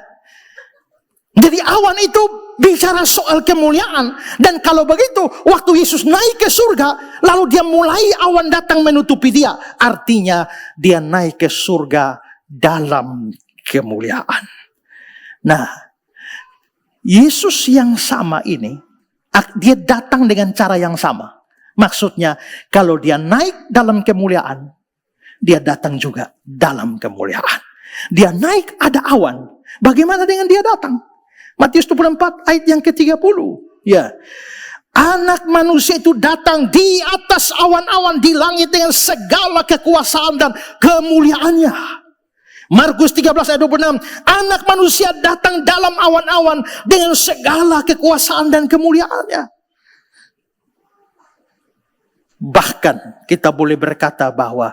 Jadi awan itu bicara soal kemuliaan. Dan kalau begitu, waktu Yesus naik ke surga, lalu dia mulai awan datang menutupi dia. Artinya dia naik ke surga dalam kemuliaan. Nah, Yesus yang sama ini, dia datang dengan cara yang sama. Maksudnya, kalau dia naik dalam kemuliaan, dia datang juga dalam kemuliaan. Dia naik ada awan. Bagaimana dengan dia datang? Matius 24 ayat yang ke-30. Ya. Anak manusia itu datang di atas awan-awan di langit dengan segala kekuasaan dan kemuliaannya. Markus 13 ayat 26. Anak manusia datang dalam awan-awan dengan segala kekuasaan dan kemuliaannya. Bahkan kita boleh berkata bahwa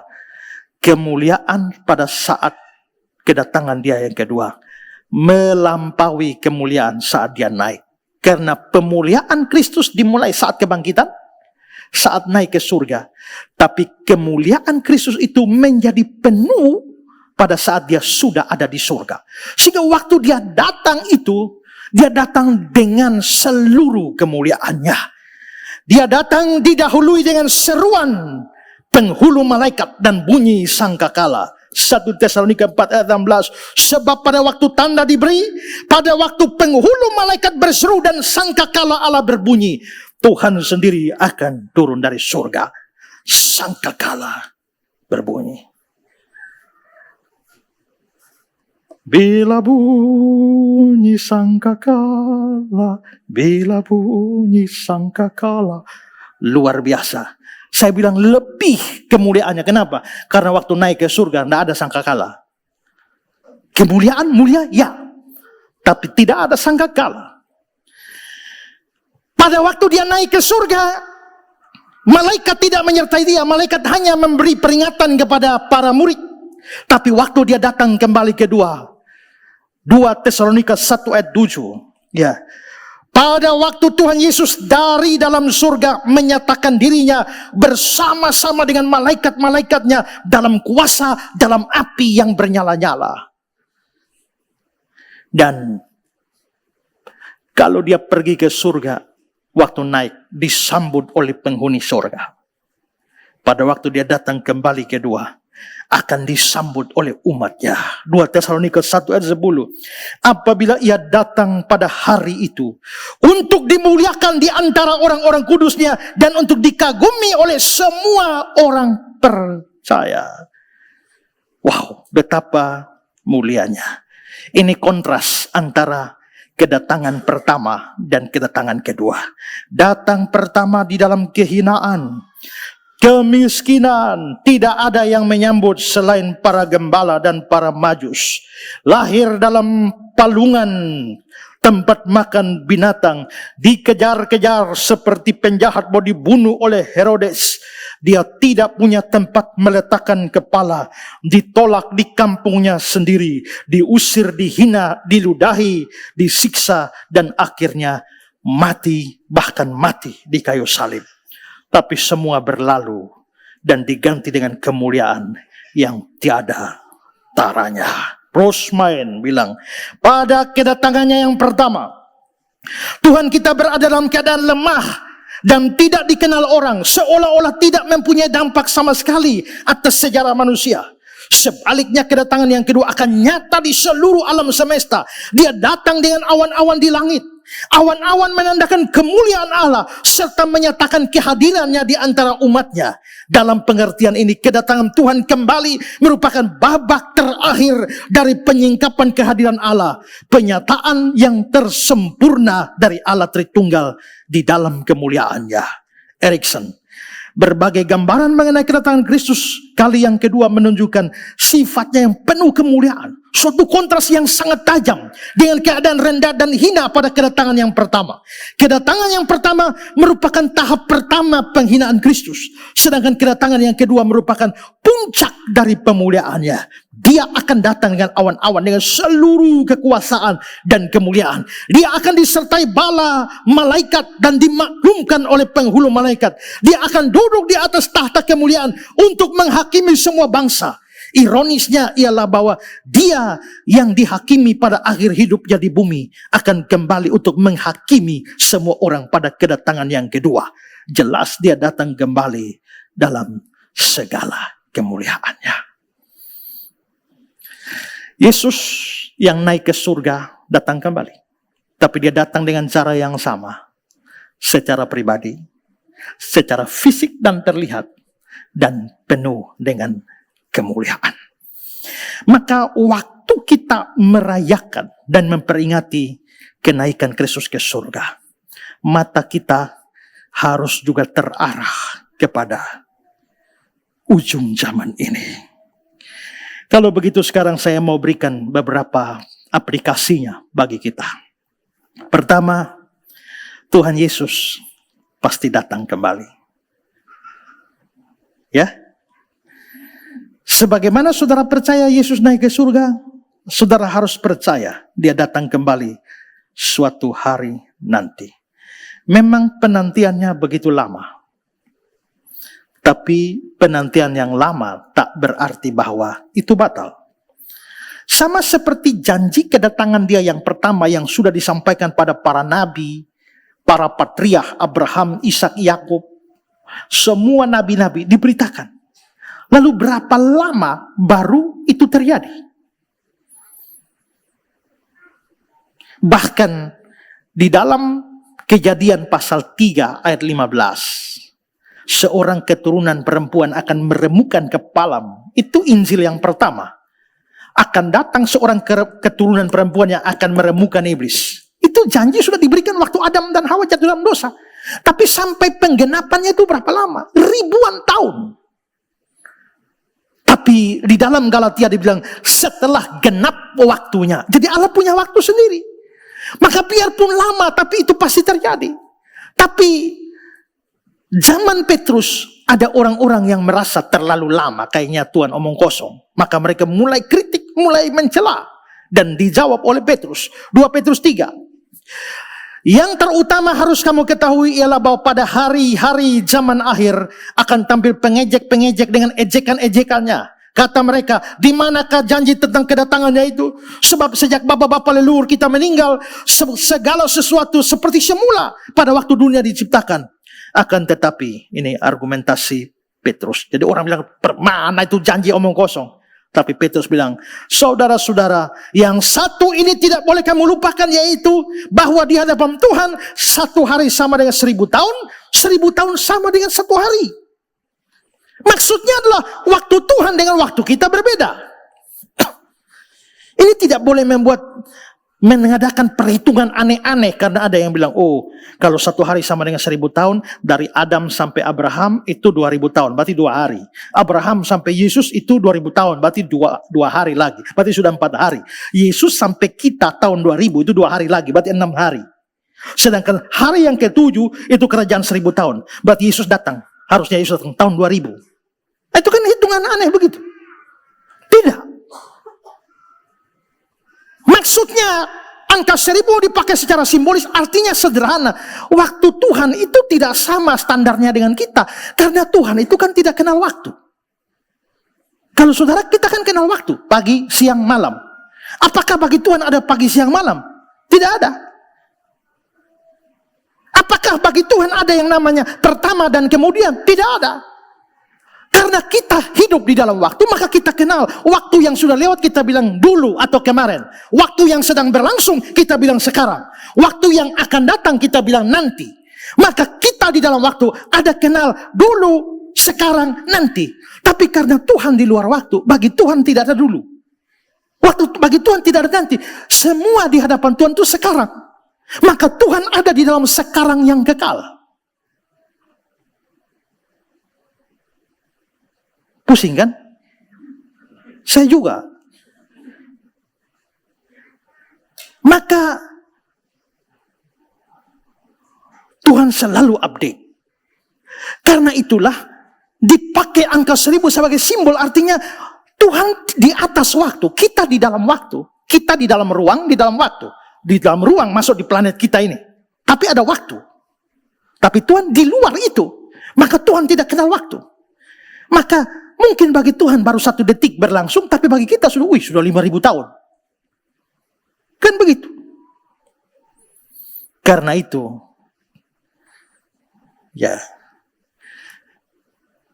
kemuliaan pada saat kedatangan dia yang kedua melampaui kemuliaan saat dia naik. Karena pemuliaan Kristus dimulai saat kebangkitan, saat naik ke surga. Tapi kemuliaan Kristus itu menjadi penuh pada saat dia sudah ada di surga. Sehingga waktu dia datang itu, dia datang dengan seluruh kemuliaannya. Dia datang didahului dengan seruan penghulu malaikat dan bunyi sangkakala. 1 Tesalonika 4 ayat 16. Sebab pada waktu tanda diberi, pada waktu penghulu malaikat berseru dan sangkakala Allah berbunyi, Tuhan sendiri akan turun dari surga. Sangkakala berbunyi. Bila bunyi sangkakala, bila bunyi sangkakala. Luar biasa. Saya bilang lebih kemuliaannya. Kenapa? Karena waktu naik ke surga tidak ada sangkakala. Kemuliaan mulia, ya. Tapi tidak ada sangkakala. Pada waktu dia naik ke surga, malaikat tidak menyertai dia. Malaikat hanya memberi peringatan kepada para murid. Tapi waktu dia datang kembali kedua, 2 Tesalonika 1 ayat 7. Ya. Pada waktu Tuhan Yesus dari dalam surga menyatakan dirinya bersama-sama dengan malaikat-malaikatnya dalam kuasa, dalam api yang bernyala-nyala. Dan kalau dia pergi ke surga, waktu naik disambut oleh penghuni surga. Pada waktu dia datang kembali kedua, akan disambut oleh umatnya. 2 Tesalonika 1 ayat 10. Apabila ia datang pada hari itu, untuk dimuliakan di antara orang-orang kudusnya, dan untuk dikagumi oleh semua orang percaya. Wow, betapa mulianya. Ini kontras antara kedatangan pertama dan kedatangan kedua. Datang pertama di dalam kehinaan, kemiskinan, tidak ada yang menyambut selain para gembala dan para majus. Lahir dalam palungan, tempat makan binatang, dikejar-kejar seperti penjahat, mau dibunuh oleh Herodes. Dia tidak punya tempat meletakkan kepala, ditolak di kampungnya sendiri, diusir, dihina, diludahi, disiksa, dan akhirnya mati, bahkan mati di kayu salib. Tapi semua berlalu dan diganti dengan kemuliaan yang tiada taranya. Rosmain bilang, pada kedatangannya yang pertama, Tuhan kita berada dalam keadaan lemah dan tidak dikenal orang, seolah-olah tidak mempunyai dampak sama sekali atas sejarah manusia. Sebaliknya kedatangan yang kedua akan nyata di seluruh alam semesta. Dia datang dengan awan-awan di langit. Awan-awan menandakan kemuliaan Allah serta menyatakan kehadirannya di antara umatnya. Dalam pengertian ini, kedatangan Tuhan kembali merupakan babak terakhir dari penyingkapan kehadiran Allah. Penyataan yang tersempurna dari Allah Tritunggal di dalam kemuliaannya. Erikson, berbagai gambaran mengenai kedatangan Kristus kali yang kedua menunjukkan sifatnya yang penuh kemuliaan. Suatu kontras yang sangat tajam dengan keadaan rendah dan hina pada kedatangan yang pertama. Kedatangan yang pertama merupakan tahap pertama penghinaan Kristus. Sedangkan kedatangan yang kedua merupakan puncak dari pemuliaannya. Dia akan datang dengan awan-awan dengan seluruh kekuasaan dan kemuliaan. Dia akan disertai bala malaikat dan dimaklumkan oleh penghulu malaikat. Dia akan duduk di atas tahta kemuliaan untuk menghakimi semua bangsa. Ironisnya ialah bahwa dia yang dihakimi pada akhir hidupnya di bumi akan kembali untuk menghakimi semua orang pada kedatangan yang kedua. Jelas dia datang kembali dalam segala kemuliaannya. Yesus yang naik ke surga datang kembali. Tapi dia datang dengan cara yang sama. Secara pribadi, secara fisik dan terlihat, dan penuh dengan kemuliaan. Maka waktu kita merayakan dan memperingati kenaikan Kristus ke surga, mata kita harus juga terarah kepada ujung zaman ini. Kalau begitu sekarang saya mau berikan beberapa aplikasinya bagi kita. Pertama, Tuhan Yesus pasti datang kembali. Ya? Sebagaimana saudara percaya Yesus naik ke surga, saudara harus percaya dia datang kembali suatu hari nanti. Memang penantiannya begitu lama. Tapi penantian yang lama tak berarti bahwa itu batal. Sama seperti janji kedatangan dia yang pertama yang sudah disampaikan pada para nabi, para patriark Abraham, Ishak, Yakub, semua nabi-nabi diberitakan. Lalu berapa lama baru itu terjadi? Bahkan di dalam Kejadian pasal 3 ayat 15, seorang keturunan perempuan akan meremukkan kepalamu. Itu Injil yang pertama. akan datang seorang keturunan perempuan yang akan meremukkan iblis. Itu janji sudah diberikan waktu Adam dan Hawa jatuh dalam dosa. Tapi sampai penggenapannya itu berapa lama? Ribuan tahun. Tapi di dalam Galatia dibilang setelah genap waktunya. Jadi Allah punya waktu sendiri. Maka biarpun lama, tapi itu pasti terjadi. Tapi zaman Petrus ada orang-orang yang merasa terlalu lama, kayaknya Tuhan omong kosong. Maka mereka mulai kritik, mulai mencela. Dan dijawab oleh Petrus. 2 Petrus 3. Yang terutama harus kamu ketahui ialah bahwa pada hari-hari zaman akhir akan tampil pengejek-pengejek dengan ejekan-ejekannya. Kata mereka, di manakah janji tentang kedatangannya itu? Sebab sejak bapa-bapa leluhur kita meninggal, segala sesuatu seperti semula pada waktu dunia diciptakan. Akan tetapi, ini argumentasi Petrus. Jadi orang bilang, mana itu janji omong kosong? Tapi Petrus bilang, saudara-saudara, yang satu ini tidak boleh kamu lupakan, yaitu bahwa di hadapan Tuhan, 1 hari sama dengan 1000 tahun, 1000 tahun sama dengan 1 hari. Maksudnya adalah waktu Tuhan dengan waktu kita berbeda. Ini tidak boleh mengadakan perhitungan aneh-aneh, karena ada yang bilang, oh kalau 1 hari sama dengan 1000 tahun, dari Adam sampai Abraham itu 2000 tahun, berarti 2 hari. Abraham sampai Yesus itu 2000 tahun, berarti 2 hari lagi, berarti sudah 4 hari. Yesus sampai kita tahun 2000 itu 2 hari lagi, berarti 6 hari. Sedangkan hari yang ke-7 itu kerajaan 1000 tahun, berarti Yesus datang. Harusnya Yesus datang tahun 2000. Itu kan hitungan aneh begitu. Tidak. Maksudnya angka 1000 dipakai secara simbolis, artinya sederhana. Waktu Tuhan itu tidak sama standarnya dengan kita. Karena Tuhan itu kan tidak kenal waktu. Kalau saudara, kita kan kenal waktu. Pagi, siang, malam. Apakah bagi Tuhan ada pagi, siang, malam? Tidak ada. Apakah bagi Tuhan ada yang namanya pertama dan kemudian? Tidak ada. Karena kita hidup di dalam waktu, maka kita kenal waktu yang sudah lewat, kita bilang dulu atau kemarin. Waktu yang sedang berlangsung, kita bilang sekarang. Waktu yang akan datang, kita bilang nanti. Maka kita di dalam waktu ada kenal dulu, sekarang, nanti. Tapi karena Tuhan di luar waktu, bagi Tuhan tidak ada dulu. Waktu bagi Tuhan tidak ada nanti. Semua di hadapan Tuhan itu sekarang. Maka Tuhan ada di dalam sekarang yang kekal. Pusing kan? Saya juga. Maka Tuhan selalu update. Karena itulah dipakai angka 1000 sebagai simbol, artinya Tuhan di atas waktu, kita di dalam waktu, kita di dalam ruang, di dalam waktu. Di dalam ruang masuk di planet kita ini. Tapi ada waktu. Tapi Tuhan di luar itu. Maka Tuhan tidak kenal waktu. Maka mungkin bagi Tuhan baru 1 detik berlangsung, tapi bagi kita sudah 5.000 tahun. Kan begitu. Karena itu, ya,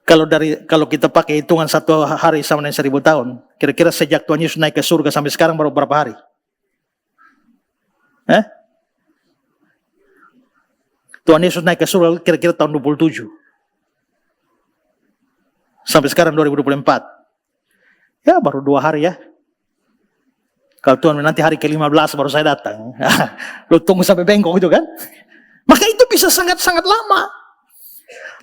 kalau kita pakai hitungan 1 hari sama dengan 1000 tahun, kira-kira sejak Tuhan Yesus naik ke surga sampai sekarang baru berapa hari? Tuhan Yesus naik ke surga kira-kira tahun 27. Sampai sekarang 2024. Ya baru 2 hari ya. Kalau Tuhan nanti hari ke-15 baru saya datang. Lu tunggu sampai bengkok itu kan. Maka itu bisa sangat-sangat lama.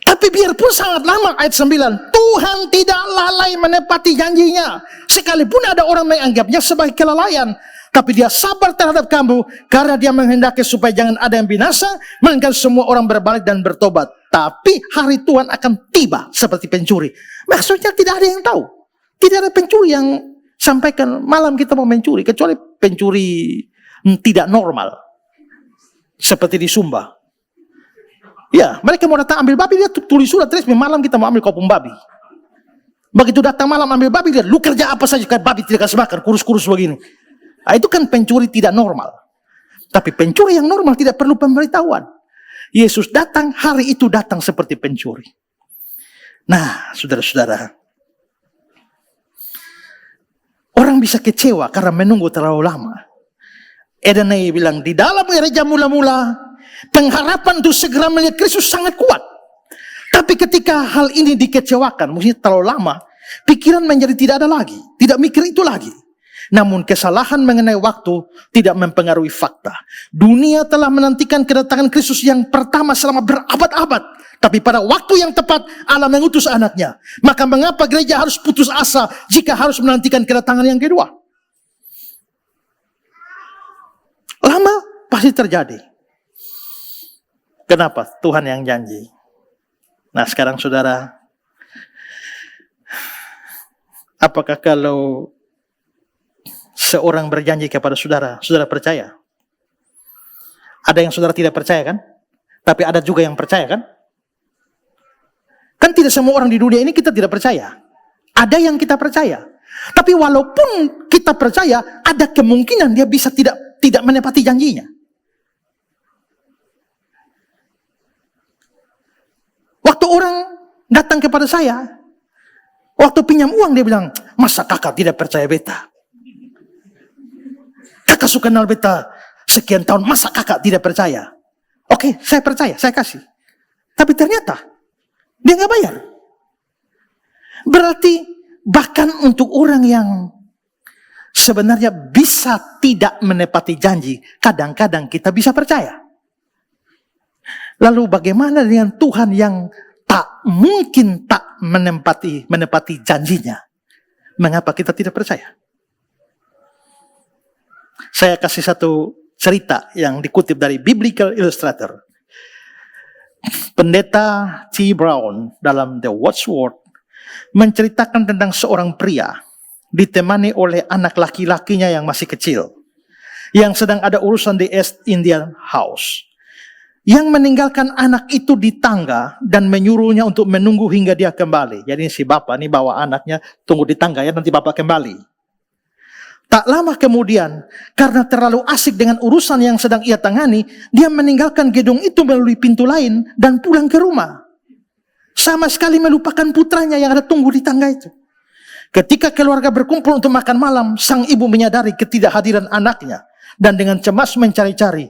Tapi biarpun sangat lama, ayat 9. Tuhan tidak lalai menepati janjinya. Sekalipun ada orang menganggapnya sebagai kelalaian. Tapi dia sabar terhadap kamu, karena dia menghendaki supaya jangan ada yang binasa, melainkan semua orang berbalik dan bertobat. Tapi hari Tuhan akan tiba seperti pencuri. Maksudnya tidak ada yang tahu. Tidak ada pencuri yang sampaikan malam kita mau mencuri, kecuali pencuri tidak normal. Seperti di Sumba. Ya, mereka mau datang ambil babi, dia tulis surat resmi, malam kita mau ambil kopung babi. Begitu datang malam ambil babi, dia lu kerja apa saja, kayak babi tidak kasih makan, kurus-kurus begini. Nah, itu kan pencuri tidak normal. Tapi pencuri yang normal tidak perlu pemberitahuan. Yesus datang, hari itu datang seperti pencuri. Nah, saudara-saudara, orang bisa kecewa karena menunggu terlalu lama. Edenay bilang, di dalam gereja mula-mula, pengharapan untuk segera melihat Kristus sangat kuat. Tapi ketika hal ini dikecewakan, mungkin terlalu lama, pikiran menjadi tidak ada lagi. Tidak mikir itu lagi. Namun kesalahan mengenai waktu tidak mempengaruhi fakta. Dunia telah menantikan kedatangan Kristus yang pertama selama berabad-abad. Tapi pada waktu yang tepat Allah mengutus anaknya. Maka mengapa gereja harus putus asa jika harus menantikan kedatangan yang kedua? Lama pasti terjadi. Kenapa? Tuhan yang janji. Nah sekarang saudara, apakah kalau seorang berjanji kepada saudara, saudara percaya? Ada yang saudara tidak percaya kan? Tapi ada juga yang percaya kan? Kan tidak semua orang di dunia ini kita tidak percaya. Ada yang kita percaya. Tapi walaupun kita percaya, ada kemungkinan dia bisa tidak menepati janjinya. Waktu orang datang kepada saya, waktu pinjam uang dia bilang, masa kakak tidak percaya beta? Kakak suka kenal beta sekian tahun, masa kakak tidak percaya? Oke, saya percaya, saya kasih. Tapi ternyata dia nggak bayar. Berarti bahkan untuk orang yang sebenarnya bisa tidak menepati janji, kadang-kadang kita bisa percaya. Lalu bagaimana dengan Tuhan yang tak mungkin tak menepati janjinya? Mengapa kita tidak percaya? Saya kasih satu cerita yang dikutip dari Biblical Illustrator. Pendeta T. Brown dalam The Watchword menceritakan tentang seorang pria ditemani oleh anak laki-lakinya yang masih kecil, yang sedang ada urusan di East Indian House, yang meninggalkan anak itu di tangga dan menyuruhnya untuk menunggu hingga dia kembali. Jadi si bapak ini bawa anaknya, tunggu di tangga ya, nanti bapak kembali. Tak lama kemudian, karena terlalu asik dengan urusan yang sedang ia tangani, dia meninggalkan gedung itu melalui pintu lain dan pulang ke rumah. Sama sekali melupakan putranya yang ada tunggu di tangga itu. Ketika keluarga berkumpul untuk makan malam, sang ibu menyadari ketidakhadiran anaknya dan dengan cemas mencari-cari.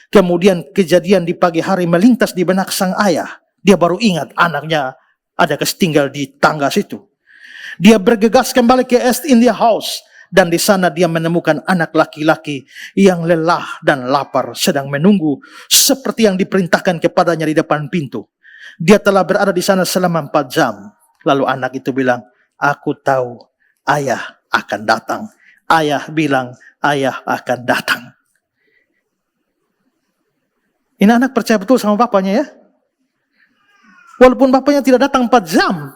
Kemudian kejadian di pagi hari melintas di benak sang ayah. Dia baru ingat anaknya ada ketinggal di tangga situ. Dia bergegas kembali ke East India House. Dan di sana dia menemukan anak laki-laki yang lelah dan lapar sedang menunggu seperti yang diperintahkan kepadanya di depan pintu. Dia telah berada di sana selama 4 jam. Lalu anak itu bilang, aku tahu ayah akan datang. Ayah bilang, ayah akan datang. Ini anak percaya betul sama bapaknya ya. Walaupun bapaknya tidak datang 4 jam,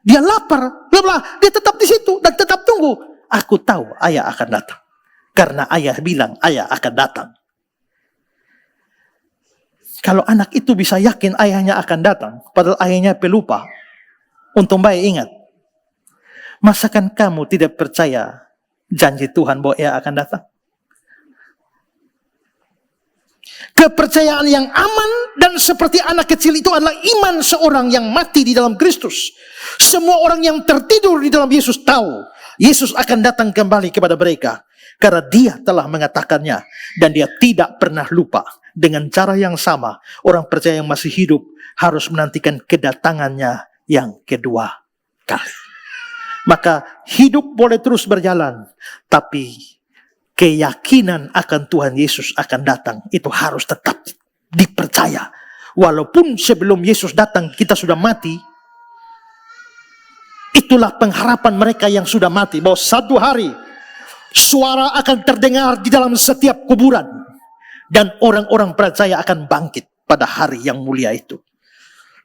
dia lapar, dia tetap di situ dan tetap tunggu. Aku tahu ayah akan datang. Karena ayah bilang ayah akan datang. Kalau anak itu bisa yakin ayahnya akan datang, padahal ayahnya pelupa, untung baik ingat. Masakan kamu tidak percaya janji Tuhan bahwa ia akan datang? Kepercayaan yang aman dan seperti anak kecil itu adalah iman seorang yang mati di dalam Kristus. Semua orang yang tertidur di dalam Yesus tahu Yesus akan datang kembali kepada mereka. Karena dia telah mengatakannya. Dan dia tidak pernah lupa. Dengan cara yang sama, orang percaya yang masih hidup harus menantikan kedatangannya yang kedua kali. Maka hidup boleh terus berjalan. Tapi keyakinan akan Tuhan Yesus akan datang, itu harus tetap dipercaya. Walaupun sebelum Yesus datang kita sudah mati, itulah pengharapan mereka yang sudah mati, bahwa satu hari suara akan terdengar di dalam setiap kuburan dan orang-orang percaya akan bangkit pada hari yang mulia itu.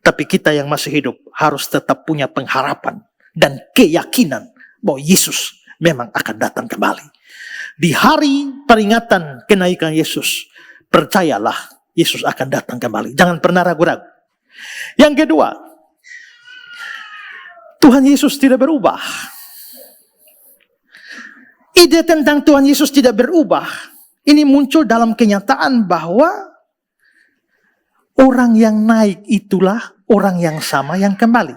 Tapi kita yang masih hidup harus tetap punya pengharapan dan keyakinan bahwa Yesus memang akan datang kembali. Di hari peringatan kenaikan Yesus, percayalah Yesus akan datang kembali. Jangan pernah ragu-ragu. Yang kedua, Tuhan Yesus tidak berubah. Ide tentang Tuhan Yesus tidak berubah, ini muncul dalam kenyataan bahwa orang yang naik itulah orang yang sama yang kembali.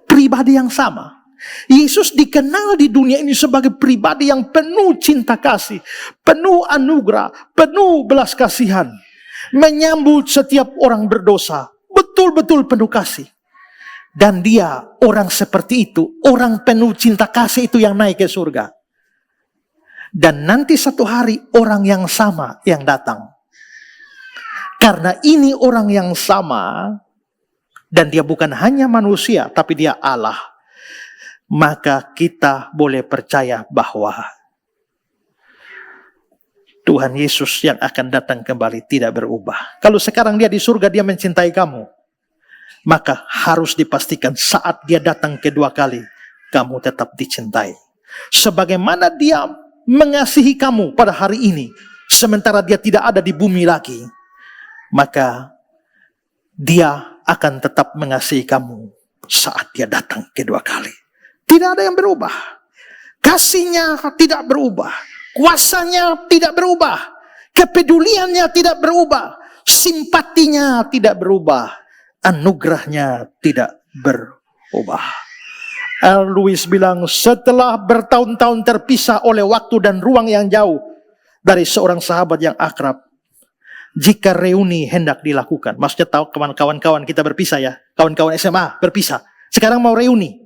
Pribadi yang sama. Yesus dikenal di dunia ini sebagai pribadi yang penuh cinta kasih, penuh anugerah, penuh belas kasihan, menyambut setiap orang berdosa, betul-betul penuh kasih. Dan dia orang seperti itu, orang penuh cinta kasih itu yang naik ke surga. Dan nanti satu hari orang yang sama yang datang. Karena ini orang yang sama, dan dia bukan hanya manusia, tapi dia Allah. Maka kita boleh percaya bahwa Tuhan Yesus yang akan datang kembali tidak berubah. Kalau sekarang dia di surga, dia mencintai kamu, maka harus dipastikan saat dia datang kedua kali, kamu tetap dicintai. Sebagaimana dia mengasihi kamu pada hari ini, sementara dia tidak ada di bumi lagi, maka dia akan tetap mengasihi kamu saat dia datang kedua kali. Tidak ada yang berubah. Kasihnya tidak berubah. Kuasanya tidak berubah. Kepeduliannya tidak berubah. Simpatinya tidak berubah. Anugerahnya tidak berubah. L. Lewis bilang, setelah bertahun-tahun terpisah oleh waktu dan ruang yang jauh dari seorang sahabat yang akrab, jika reuni hendak dilakukan, maksudnya tahu kawan-kawan kita berpisah ya, kawan-kawan SMA berpisah, sekarang mau reuni,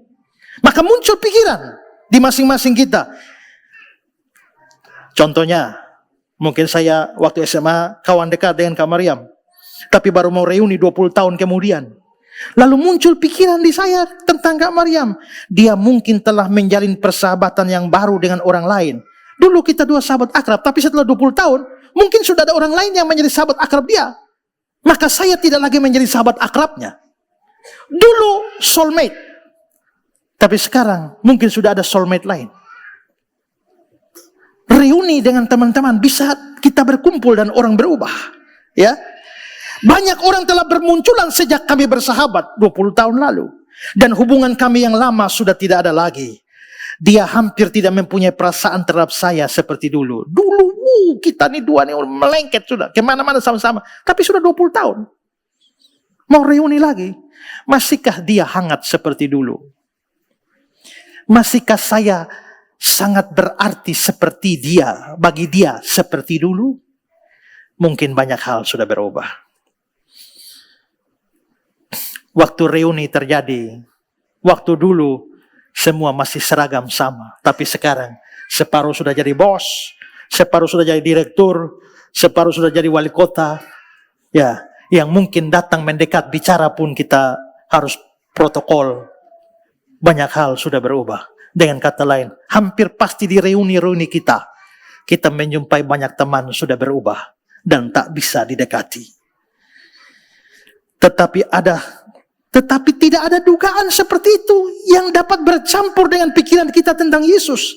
maka muncul pikiran di masing-masing kita. Contohnya, mungkin saya waktu SMA kawan dekat dengan Kak Mariam, tapi baru mau reuni 20 tahun kemudian. Lalu muncul pikiran di saya tentang Kak Mariam. Dia mungkin telah menjalin persahabatan yang baru dengan orang lain. Dulu kita dua sahabat akrab, tapi setelah 20 tahun, mungkin sudah ada orang lain yang menjadi sahabat akrab dia. Maka saya tidak lagi menjadi sahabat akrabnya. Dulu soulmate, tapi sekarang mungkin sudah ada soulmate lain. Reuni dengan teman-teman, bisa kita berkumpul dan orang berubah. Ya, banyak orang telah bermunculan sejak kami bersahabat 20 tahun lalu. Dan hubungan kami yang lama sudah tidak ada lagi. Dia hampir tidak mempunyai perasaan terhadap saya seperti dulu. Dulu kita nih dua nih melengket sudah. Kemana-mana sama-sama. Tapi sudah 20 tahun. Mau reuni lagi. Masihkah dia hangat seperti dulu? Masihkah saya sangat berarti seperti dia, bagi dia seperti dulu? Mungkin banyak hal sudah berubah. Waktu reuni terjadi, waktu dulu semua masih seragam sama, tapi sekarang separuh sudah jadi bos, separuh sudah jadi direktur, separuh sudah jadi wali kota. Ya, yang mungkin datang mendekat bicara pun kita harus protokol. Banyak hal sudah berubah. Dengan kata lain, hampir pasti di reuni-reuni kita menjumpai banyak teman sudah berubah dan tak bisa didekati. Tetapi tidak ada dugaan seperti itu yang dapat bercampur dengan pikiran kita tentang Yesus.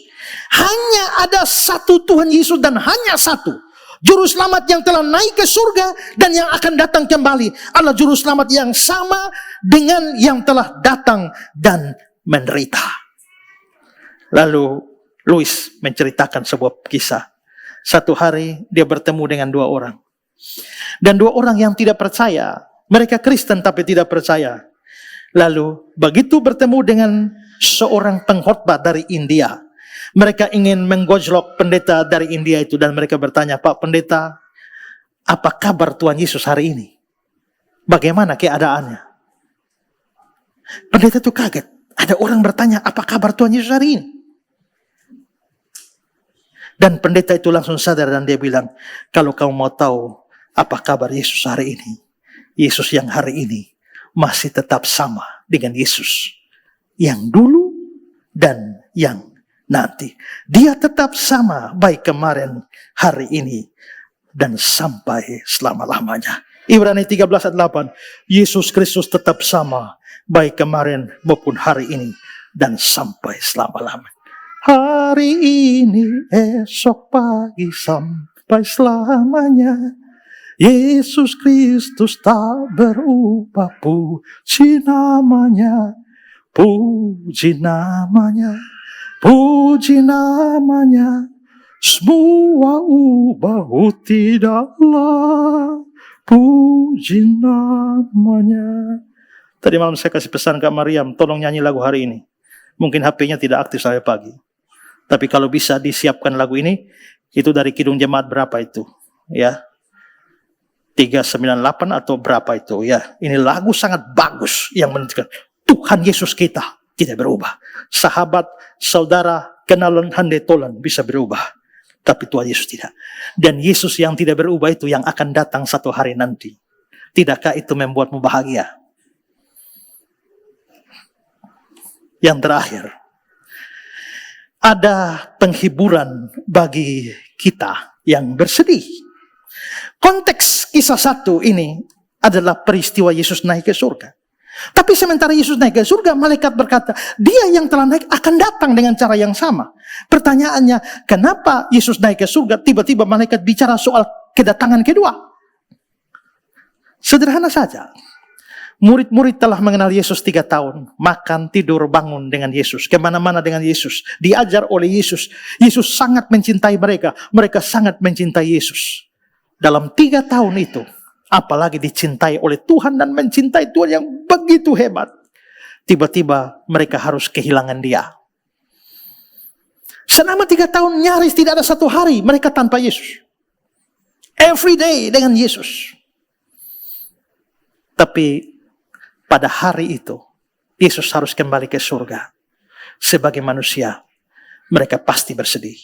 Hanya ada satu Tuhan Yesus dan hanya satu Juru Selamat yang telah naik ke surga dan yang akan datang kembali adalah Juru Selamat yang sama dengan yang telah datang dan menderita. Lalu Louis menceritakan sebuah kisah. Satu hari dia bertemu dengan dua orang. Dan dua orang yang tidak percaya. Mereka Kristen tapi tidak percaya. Lalu begitu bertemu dengan seorang pengkhotbah dari India. Mereka ingin menggojlok pendeta dari India itu. Dan mereka bertanya, Pak Pendeta, apa kabar Tuhan Yesus hari ini? Bagaimana keadaannya? Pendeta itu kaget. Ada orang bertanya, apa kabar Tuhan Yesus hari ini? Dan pendeta itu langsung sadar dan dia bilang, kalau kamu mau tahu apa kabar Yesus hari ini, Yesus yang hari ini masih tetap sama dengan Yesus yang dulu dan yang nanti. Dia tetap sama baik kemarin, hari ini, dan sampai selama-lamanya. Ibrani 13 ayat 8, Yesus Kristus tetap sama baik kemarin maupun hari ini dan sampai selama-lamanya. Hari ini, esok pagi, sampai selamanya. Yesus Kristus tak berubah, puji namanya, puji namanya, puji namanya. Semua ubah tidaklah, puji namanya. Tadi malam saya kasih pesan ke Mariam, tolong nyanyi lagu hari ini. Mungkin HP-nya tidak aktif sampai pagi. Tapi kalau bisa disiapkan lagu ini, itu dari Kidung Jemaat berapa itu? Ya, 398 atau berapa itu? Ya, ini lagu sangat bagus yang menunjukkan Tuhan Yesus kita tidak berubah. Sahabat, saudara, kenalan, handai tolan bisa berubah. Tapi Tuhan Yesus tidak. Dan Yesus yang tidak berubah itu yang akan datang satu hari nanti. Tidakkah itu membuatmu bahagia? Yang terakhir, ada penghiburan bagi kita yang bersedih. Konteks kisah 1 ini adalah peristiwa Yesus naik ke surga. Tapi sementara Yesus naik ke surga, malaikat berkata, dia yang telah naik akan datang dengan cara yang sama. Pertanyaannya, kenapa Yesus naik ke surga, tiba-tiba malaikat bicara soal kedatangan kedua? Sederhana saja. Murid-murid telah mengenal Yesus 3 tahun. Makan, tidur, bangun dengan Yesus. Kemana-mana dengan Yesus. Diajar oleh Yesus. Yesus sangat mencintai mereka. Mereka sangat mencintai Yesus. Dalam 3 tahun itu, apalagi dicintai oleh Tuhan dan mencintai Tuhan yang begitu hebat. Tiba-tiba mereka harus kehilangan dia. Selama 3 tahun nyaris tidak ada satu hari mereka tanpa Yesus. Every day dengan Yesus. Tapi pada hari itu, Yesus harus kembali ke surga. Sebagai manusia, mereka pasti bersedih.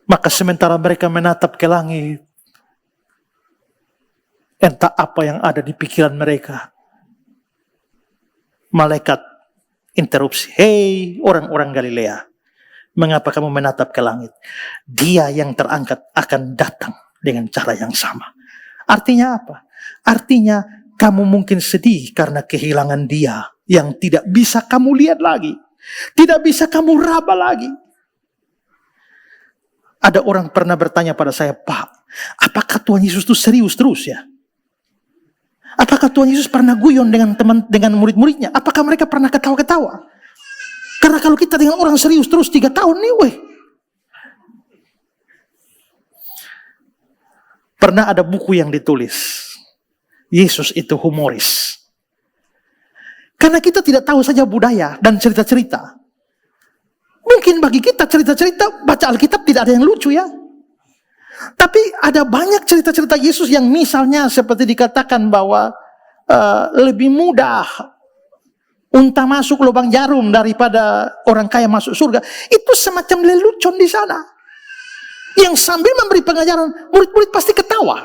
Maka sementara mereka menatap ke langit, entah apa yang ada di pikiran mereka. Malaikat interupsi. Hei orang-orang Galilea, mengapa kamu menatap ke langit? Dia yang terangkat akan datang dengan cara yang sama. Artinya apa? Artinya kamu mungkin sedih karena kehilangan dia yang tidak bisa kamu lihat lagi. Tidak bisa kamu raba lagi. Ada orang pernah bertanya pada saya, Pak, apakah Tuhan Yesus itu serius terus ya? Apakah Tuhan Yesus pernah guyon dengan murid-muridnya? Apakah mereka pernah ketawa-ketawa? Karena kalau kita dengan orang serius terus 3 tahun nih, Pernah ada buku yang ditulis, Yesus itu humoris. Karena kita tidak tahu saja budaya dan cerita-cerita. Mungkin bagi kita cerita-cerita baca Alkitab tidak ada yang lucu ya. Tapi ada banyak cerita-cerita Yesus yang misalnya seperti dikatakan bahwa lebih mudah unta masuk lubang jarum daripada orang kaya masuk surga. Itu semacam lelucon di sana. Yang sambil memberi pengajaran, murid-murid pasti ketawa.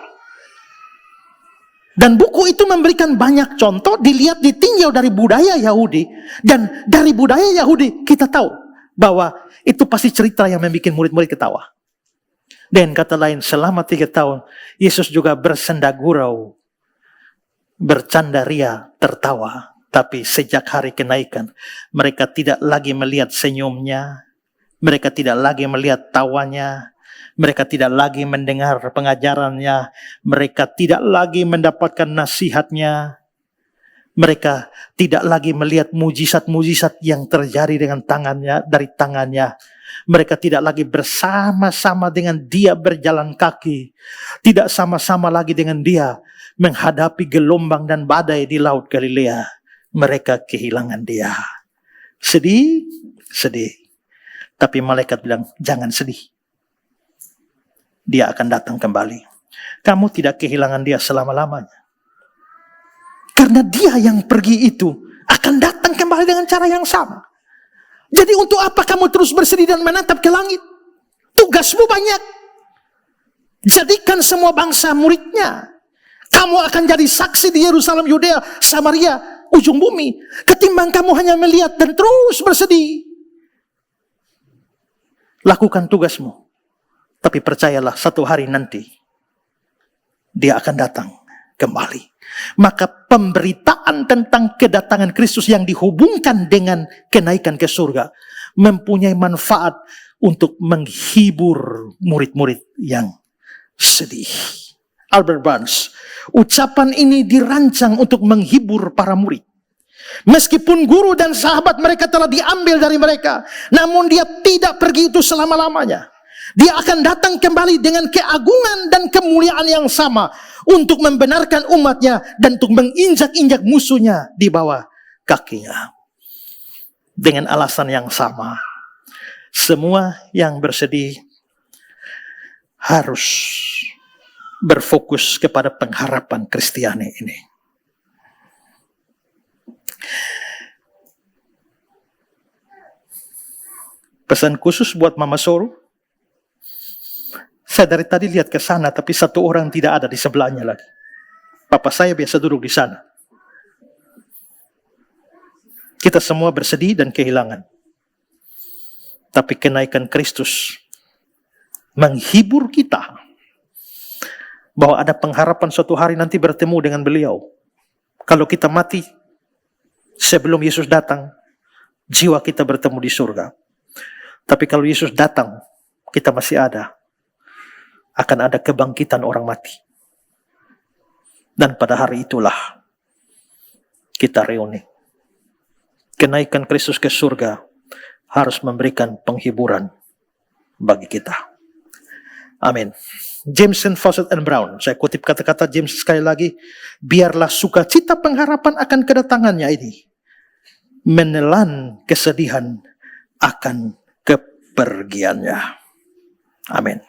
Dan buku itu memberikan banyak contoh, dilihat ditinjau dari budaya Yahudi. Dan dari budaya Yahudi kita tahu bahwa itu pasti cerita yang membuat murid-murid ketawa. Dan kata lain, selama 3 tahun, Yesus juga bersenda gurau, bercanda ria, tertawa. Tapi sejak hari kenaikan, mereka tidak lagi melihat senyumnya, mereka tidak lagi melihat tawanya, mereka tidak lagi mendengar pengajarannya, mereka tidak lagi mendapatkan nasihatnya, mereka tidak lagi melihat mujizat-mujizat yang terjadi dari tangannya. Mereka tidak lagi bersama-sama dengan dia berjalan kaki. Tidak sama-sama lagi dengan dia menghadapi gelombang dan badai di Laut Galilea. Mereka kehilangan dia. Sedih, sedih. Tapi malaikat bilang, jangan sedih. Dia akan datang kembali. Kamu tidak kehilangan dia selama-lamanya. Karena dia yang pergi itu akan datang kembali dengan cara yang sama. Jadi untuk apa kamu terus bersedih dan menatap ke langit? Tugasmu banyak. Jadikan semua bangsa muridnya. Kamu akan jadi saksi di Yerusalem, Yudea, Samaria, ujung bumi. Ketimbang kamu hanya melihat dan terus bersedih. Lakukan tugasmu. Tapi percayalah satu hari nanti dia akan datang kembali. Maka pemberitaan tentang kedatangan Kristus yang dihubungkan dengan kenaikan ke surga mempunyai manfaat untuk menghibur murid-murid yang sedih. Albert Barnes, ucapan ini dirancang untuk menghibur para murid. Meskipun guru dan sahabat mereka telah diambil dari mereka, namun dia tidak pergi itu selama-lamanya. Dia akan datang kembali dengan keagungan dan kemuliaan yang sama untuk membenarkan umatnya dan untuk menginjak-injak musuhnya di bawah kakinya. Dengan alasan yang sama, semua yang bersedih harus berfokus kepada pengharapan Kristiani ini. Pesan khusus buat Mama Soru, Saya dari tadi lihat ke sana, tapi satu orang tidak ada di sebelahnya lagi. Papa saya biasa duduk di sana. Kita semua bersedih dan kehilangan. Tapi kenaikan Kristus menghibur kita bahwa ada pengharapan suatu hari nanti bertemu dengan beliau. Kalau kita mati sebelum Yesus datang, jiwa kita bertemu di surga. Tapi kalau Yesus datang, kita masih ada. Akan ada kebangkitan orang mati. Dan pada hari itulah kita reuni. Kenaikan Kristus ke surga harus memberikan penghiburan bagi kita. Amin. Jameson, Fawcett and Brown. Saya kutip kata-kata James sekali lagi. Biarlah sukacita pengharapan akan kedatangannya ini menelan kesedihan akan kepergiannya. Amin.